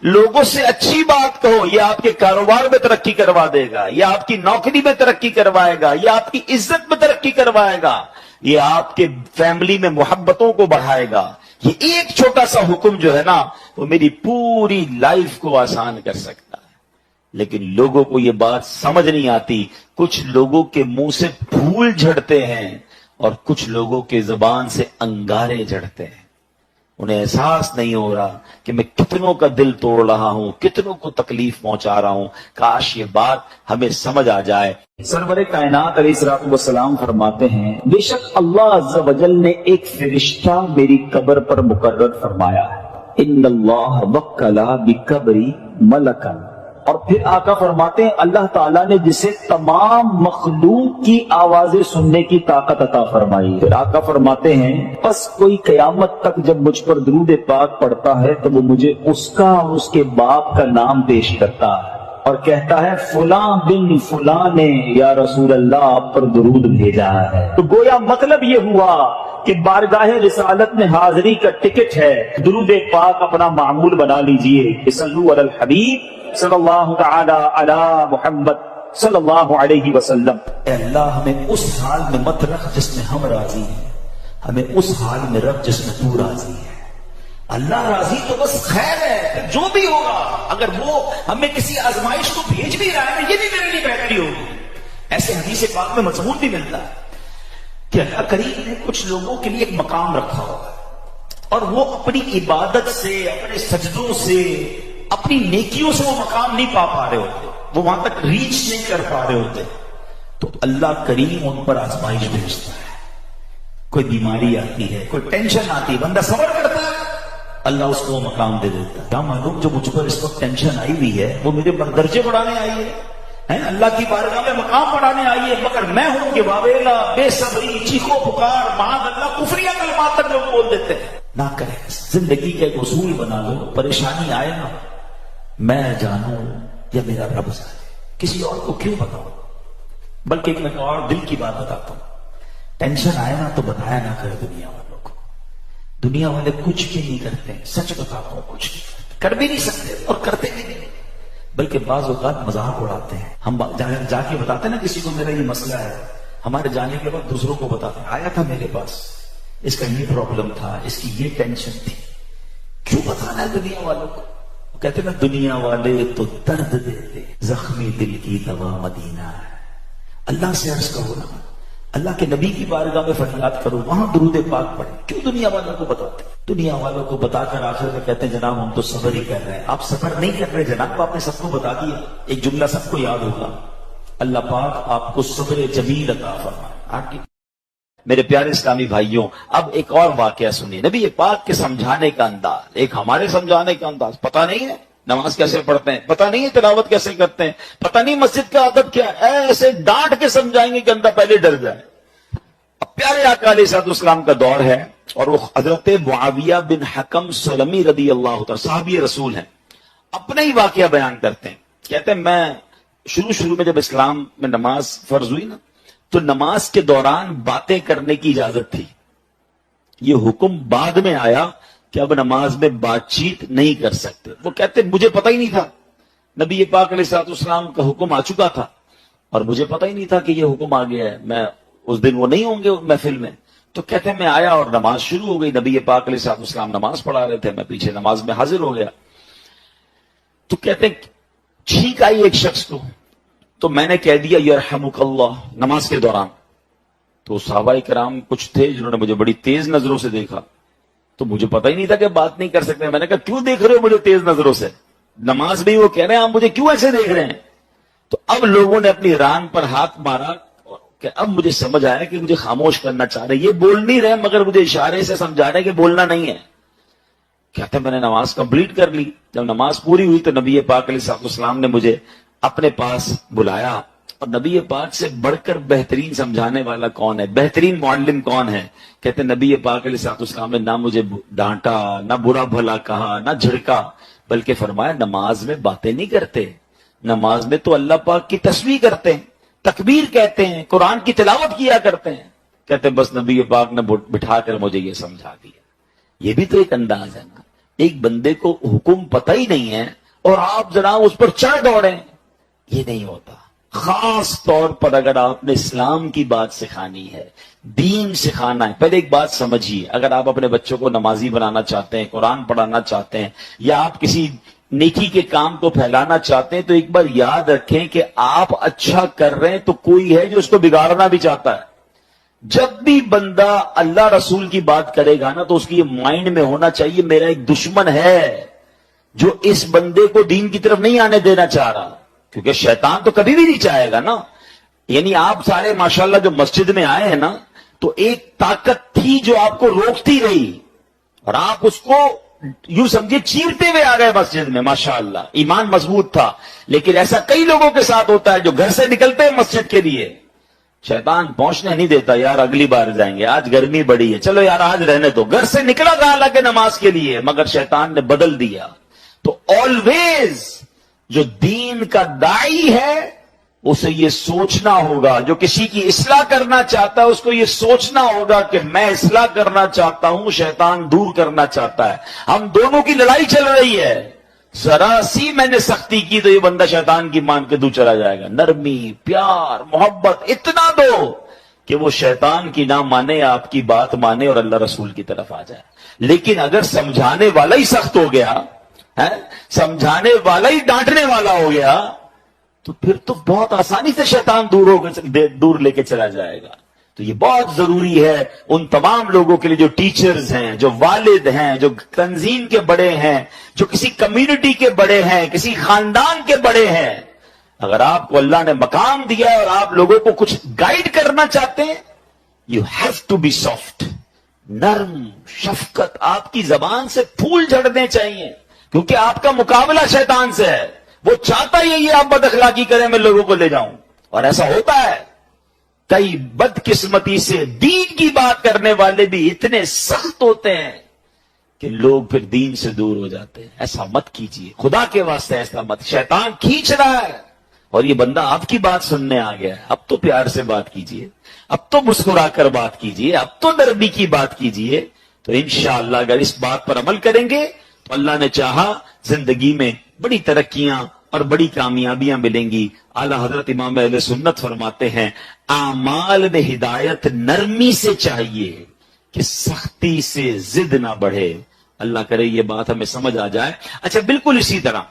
لوگوں سے اچھی بات کہو، یہ آپ کے کاروبار میں ترقی کروا دے گا، یہ آپ کی نوکری میں ترقی کروائے گا، یہ آپ کی عزت میں ترقی کروائے گا، یہ آپ کے فیملی میں محبتوں کو بڑھائے گا۔ یہ ایک چھوٹا سا حکم جو ہے نا، وہ میری پوری لائف کو آسان کر سکتا ہے۔ لیکن لوگوں کو یہ بات سمجھ نہیں آتی، کچھ لوگوں کے منہ سے پھول جھڑتے ہیں اور کچھ لوگوں کے زبان سے انگارے جھڑتے ہیں۔ انہیں احساس نہیں ہو رہا کہ میں کتنوں کا دل توڑ رہا ہوں، کتنوں کو تکلیف پہنچا رہا ہوں۔ کاش یہ بات ہمیں سمجھ آ جائے۔ سرور کائنات علیہ الصلوۃ والسلام فرماتے ہیں، بے شک اللہ عز و جل نے ایک فرشتہ میری قبر پر مقرر فرمایا ہے، ان اللہ وکل بقبری ملکا۔ اور پھر آقا فرماتے ہیں اللہ تعالیٰ نے جسے تمام مخلوق کی آوازیں سننے کی طاقت عطا فرمائی۔ پھر آقا فرماتے ہیں پس کوئی قیامت تک جب مجھ پر درود پاک پڑھتا ہے تو وہ مجھے اس کا اور اس کے باپ کا نام پیش کرتا ہے اور کہتا ہے فلاں بن فلاں نے یا رسول اللہ آپ پر درود بھیجا ہے۔ تو گویا مطلب یہ ہوا کہ بارگاہ رسالت میں حاضری کا ٹکٹ ہے، درود پاک اپنا معمول بنا لیجئے۔ صلو علی الحبیب صلی اللہ تعالی علی محمد صلی اللہ علیہ وسلم۔ اے اللہ ہمیں اس حال میں مت رکھ جس میں ہم راضی ہیں، ہمیں اس حال میں رکھ جس میں تو راضی ہے۔ اللہ راضی تو بس خیر ہے، جو بھی ہوگا، اگر وہ ہمیں کسی آزمائش کو بھیج بھی رہا ہے یہ بھی میرے لیے بہتری ہوگی۔ ایسے حدیث پاک میں مضمون بھی ملتا ہے کہ اللہ کریم نے کچھ لوگوں کے لیے ایک مقام رکھا ہوگا اور وہ اپنی عبادت سے، اپنے سجدوں سے، اپنی نیکیوں سے وہ مقام نہیں پا رہے ہوتے، وہ وہاں تک ریچ نہیں کر پا رہے ہوتے، تو اللہ کریم ان پر آزمائش بھیجتا ہے۔ کوئی بیماری آتی ہے، کوئی ٹینشن آتی ہے، بندہ صبر کرتا ہے، اللہ اس کو وہ مقام دے دیتا ہے۔ کیا معلوم جو مجھ پر اس وقت ٹینشن آئی ہوئی ہے وہ میرے درجے بڑھانے آئی ہے، اللہ کی بارگاہ میں مقام بڑھانے آئی ہے، مگر میں ہوں کہ واویلا، بے صبری، چیخو پکار، معاذ اللہ، کفریہ کلمات تک لوگ بول دیتے ہیں۔ نہ کریں، زندگی کا ایک اصول بنا لو، پریشانی آئے نا میں جانوں یا میرا رب جانے، کسی اور کو کیوں بتاؤں؟ بلکہ ایک اور دل کی بات بتاتا ہوں، ٹینشن آئے نا تو بتایا نہ کرے دنیا والوں کو۔ دنیا والے کچھ بھی نہیں کرتے، سچ بتاتا ہوں کچھ نہیں کرتے، کر بھی نہیں سکتے اور کرتے بھی نہیں، بلکہ بعض اوقات مذاق اڑاتے ہیں۔ ہم جا کے بتاتے ہیں نا کسی کو میرا یہ مسئلہ ہے، ہمارے جانے کے بعد دوسروں کو بتاتے ہیں آیا تھا میرے پاس، اس کا یہ پرابلم تھا، اس کی یہ ٹینشن تھی۔ کیوں بتانا ہے دنیا والوں کو؟ کہتے ہیں دنیا والے تو درد دیتے، زخمی دل کی دوا مدینہ ہے۔ اللہ سے عرض کرو نا، اللہ کے نبی کی بارگاہ میں فریاد کرو، وہاں درود پاک پڑھیں۔ کیوں دنیا والوں کو بتاتے؟ دنیا والوں کو بتا کر آخر میں کہتے ہیں جناب ہم تو صبر ہی کر رہے ہیں۔ آپ صبر نہیں کر رہے جناب، آپ نے سب کو بتا دیا۔ ایک جملہ سب کو یاد ہوگا، اللہ پاک آپ کو صبر جمیل عطا فرمائے۔ آگے میرے پیارے اسلامی بھائیوں، اب ایک اور واقعہ سنیے، نبی پاک کے سمجھانے کا انداز، ایک ہمارے سمجھانے کا انداز، پتہ نہیں ہے نماز کیسے پڑھتے ہیں پتہ نہیں ہے، تلاوت کیسے کرتے ہیں پتہ نہیں، مسجد کا عادت کیا ہے، ایسے ڈانٹ کے سمجھائیں گے کہ بندہ پہلے ڈر جائے۔ اب پیارے آقا علیہ الصلوۃ والسلام کا دور ہے، اور وہ حضرت معاویہ بن حکم سلمی رضی اللہ تعالی صحابی رسول ہیں، اپنا ہی واقعہ بیان کرتے ہیں۔ کہتے ہیں میں شروع میں جب اسلام میں نماز فرض ہوئی نا، تو نماز کے دوران باتیں کرنے کی اجازت تھی۔ یہ حکم بعد میں آیا کہ اب نماز میں بات چیت نہیں کر سکتے۔ وہ کہتے مجھے پتہ ہی نہیں تھا، نبی پاک علیہ الصلوۃ والسلام کا حکم آ چکا تھا اور مجھے پتہ ہی نہیں تھا کہ یہ حکم آ گیا ہے، میں اس دن وہ نہیں ہوں گے محفل میں۔ تو کہتے ہیں میں آیا اور نماز شروع ہو گئی، نبی پاک علیہ الصلوۃ والسلام نماز پڑھا رہے تھے، میں پیچھے نماز میں حاضر ہو گیا۔ تو کہتے ہیں چھینک آئی ایک شخص کو، تو میں نے کہہ دیا یرحمک اللہ نماز کے دوران۔ تو صحابہ کرام کچھ تھے جنہوں نے مجھے بڑی تیز نظروں سے دیکھا، تو مجھے پتہ ہی نہیں تھا کہ بات نہیں کر سکتے۔ میں نے کہا کیوں دیکھ رہے ہو مجھے تیز نظروں سے؟ نماز میں وہ کہہ رہے ہیں آپ مجھے کیوں ایسے دیکھ رہے ہیں؟ تو اب لوگوں نے اپنی ران پر ہاتھ مارا کہ اب مجھے سمجھ آیا کہ مجھے خاموش کرنا چاہ رہے، یہ بول نہیں رہے مگر مجھے اشارے سے سمجھا رہے کہ بولنا نہیں ہے۔ کہتے ہیں میں نے نماز کمپلیٹ کر لی۔ جب نماز پوری ہوئی تو نبی پاک علیہ الصلوۃ والسلام نے مجھے اپنے پاس بلایا، اور نبی پاک سے بڑھ کر بہترین سمجھانے والا کون ہے، بہترین معلم کون ہے؟ کہتے ہیں نبی پاک علیہ الصلوۃ والسلام نے نہ مجھے ڈانٹا، نہ برا بھلا کہا، نہ جھڑکا، بلکہ فرمایا نماز میں باتیں نہیں کرتے، نماز میں تو اللہ پاک کی تسبیح کرتے ہیں، تکبیر کہتے ہیں، قرآن کی تلاوت کیا کرتے ہیں۔ کہتے ہیں بس نبی پاک نے بٹھا کر مجھے یہ سمجھا دیا۔ یہ بھی تو ایک انداز ہے نا، ایک بندے کو حکم پتہ ہی نہیں ہے اور آپ جناب اس پر چڑھ دوڑیں، یہ نہیں ہوتا۔ خاص طور پر اگر آپ نے اسلام کی بات سکھانی ہے، دین سکھانا ہے، پہلے ایک بات سمجھیے، اگر آپ اپنے بچوں کو نمازی بنانا چاہتے ہیں، قرآن پڑھانا چاہتے ہیں، یا آپ کسی نیکی کے کام کو پھیلانا چاہتے ہیں، تو ایک بار یاد رکھیں کہ آپ اچھا کر رہے ہیں تو کوئی ہے جو اس کو بگاڑنا بھی چاہتا ہے۔ جب بھی بندہ اللہ رسول کی بات کرے گا نا، تو اس کی یہ مائنڈ میں ہونا چاہیے میرا ایک دشمن ہے جو اس بندے کو دین کی طرف نہیں آنے دینا چاہ رہا، کیونکہ شیطان تو کبھی بھی نہیں چاہے گا نا۔ یعنی آپ سارے ماشاءاللہ جو مسجد میں آئے ہیں نا، تو ایک طاقت تھی جو آپ کو روکتی رہی، اور آپ اس کو یوں سمجھے چیرتے ہوئے آ گئے مسجد میں، ماشاءاللہ ایمان مضبوط تھا۔ لیکن ایسا کئی لوگوں کے ساتھ ہوتا ہے جو گھر سے نکلتے ہیں مسجد کے لیے، شیطان پہنچنے نہیں دیتا، یار اگلی بار جائیں گے، آج گرمی بڑی ہے، چلو یار آج رہنے دو۔ گھر سے نکلا تھا حالانکہ نماز کے لیے، مگر شیطان نے بدل دیا۔ تو آلویز جو دین کا داعی ہے اسے یہ سوچنا ہوگا، جو کسی کی اصلاح کرنا چاہتا ہے اس کو یہ سوچنا ہوگا کہ میں اصلاح کرنا چاہتا ہوں، شیطان دور کرنا چاہتا ہے، ہم دونوں کی لڑائی چل رہی ہے۔ ذرا سی میں نے سختی کی تو یہ بندہ شیطان کی مان کے دو چلا جائے گا۔ نرمی، پیار، محبت اتنا دو کہ وہ شیطان کی نہ مانے، آپ کی بات مانے اور اللہ رسول کی طرف آ جائے۔ لیکن اگر سمجھانے والا ہی سخت ہو گیا، سمجھانے والا ہی ڈانٹنے والا ہو گیا، تو پھر تو بہت آسانی سے شیطان دور لے کے چلا جائے گا۔ تو یہ بہت ضروری ہے ان تمام لوگوں کے لیے جو ٹیچرز ہیں، جو والد ہیں، جو تنظیم کے بڑے ہیں، جو کسی کمیونٹی کے بڑے ہیں، کسی خاندان کے بڑے ہیں، اگر آپ کو اللہ نے مقام دیا اور آپ لوگوں کو کچھ گائیڈ کرنا چاہتے ہیں، you have to be soft, نرم، شفقت، آپ کی زبان سے پھول جھڑنے چاہیے، کیونکہ آپ کا مقابلہ شیطان سے ہے۔ وہ چاہتا ہی یہ آپ بد اخلاقی کریں، میں لوگوں کو لے جاؤں، اور ایسا ہوتا ہے۔ کئی بدقسمتی سے دین کی بات کرنے والے بھی اتنے سخت ہوتے ہیں کہ لوگ پھر دین سے دور ہو جاتے ہیں۔ ایسا مت کیجیے، خدا کے واسطے ایسا مت۔ شیطان کھینچ رہا ہے اور یہ بندہ آپ کی بات سننے آ گیا ہے، اب تو پیار سے بات کیجیے، اب تو مسکرا کر بات کیجیے، اب تو نرمی کی بات کیجیے۔ تو انشاءاللہ اگر اس بات پر عمل کریں گے تو اللہ نے چاہا زندگی میں بڑی ترقیاں اور بڑی کامیابیاں ملیں گی۔ اعلیٰ حضرت امام اہل سنت فرماتے ہیں اعمال میں ہدایت نرمی سے چاہیے کہ سختی سے ضد نہ بڑھے۔ اللہ کرے یہ بات ہمیں سمجھ آ جائے۔ اچھا بالکل اسی طرح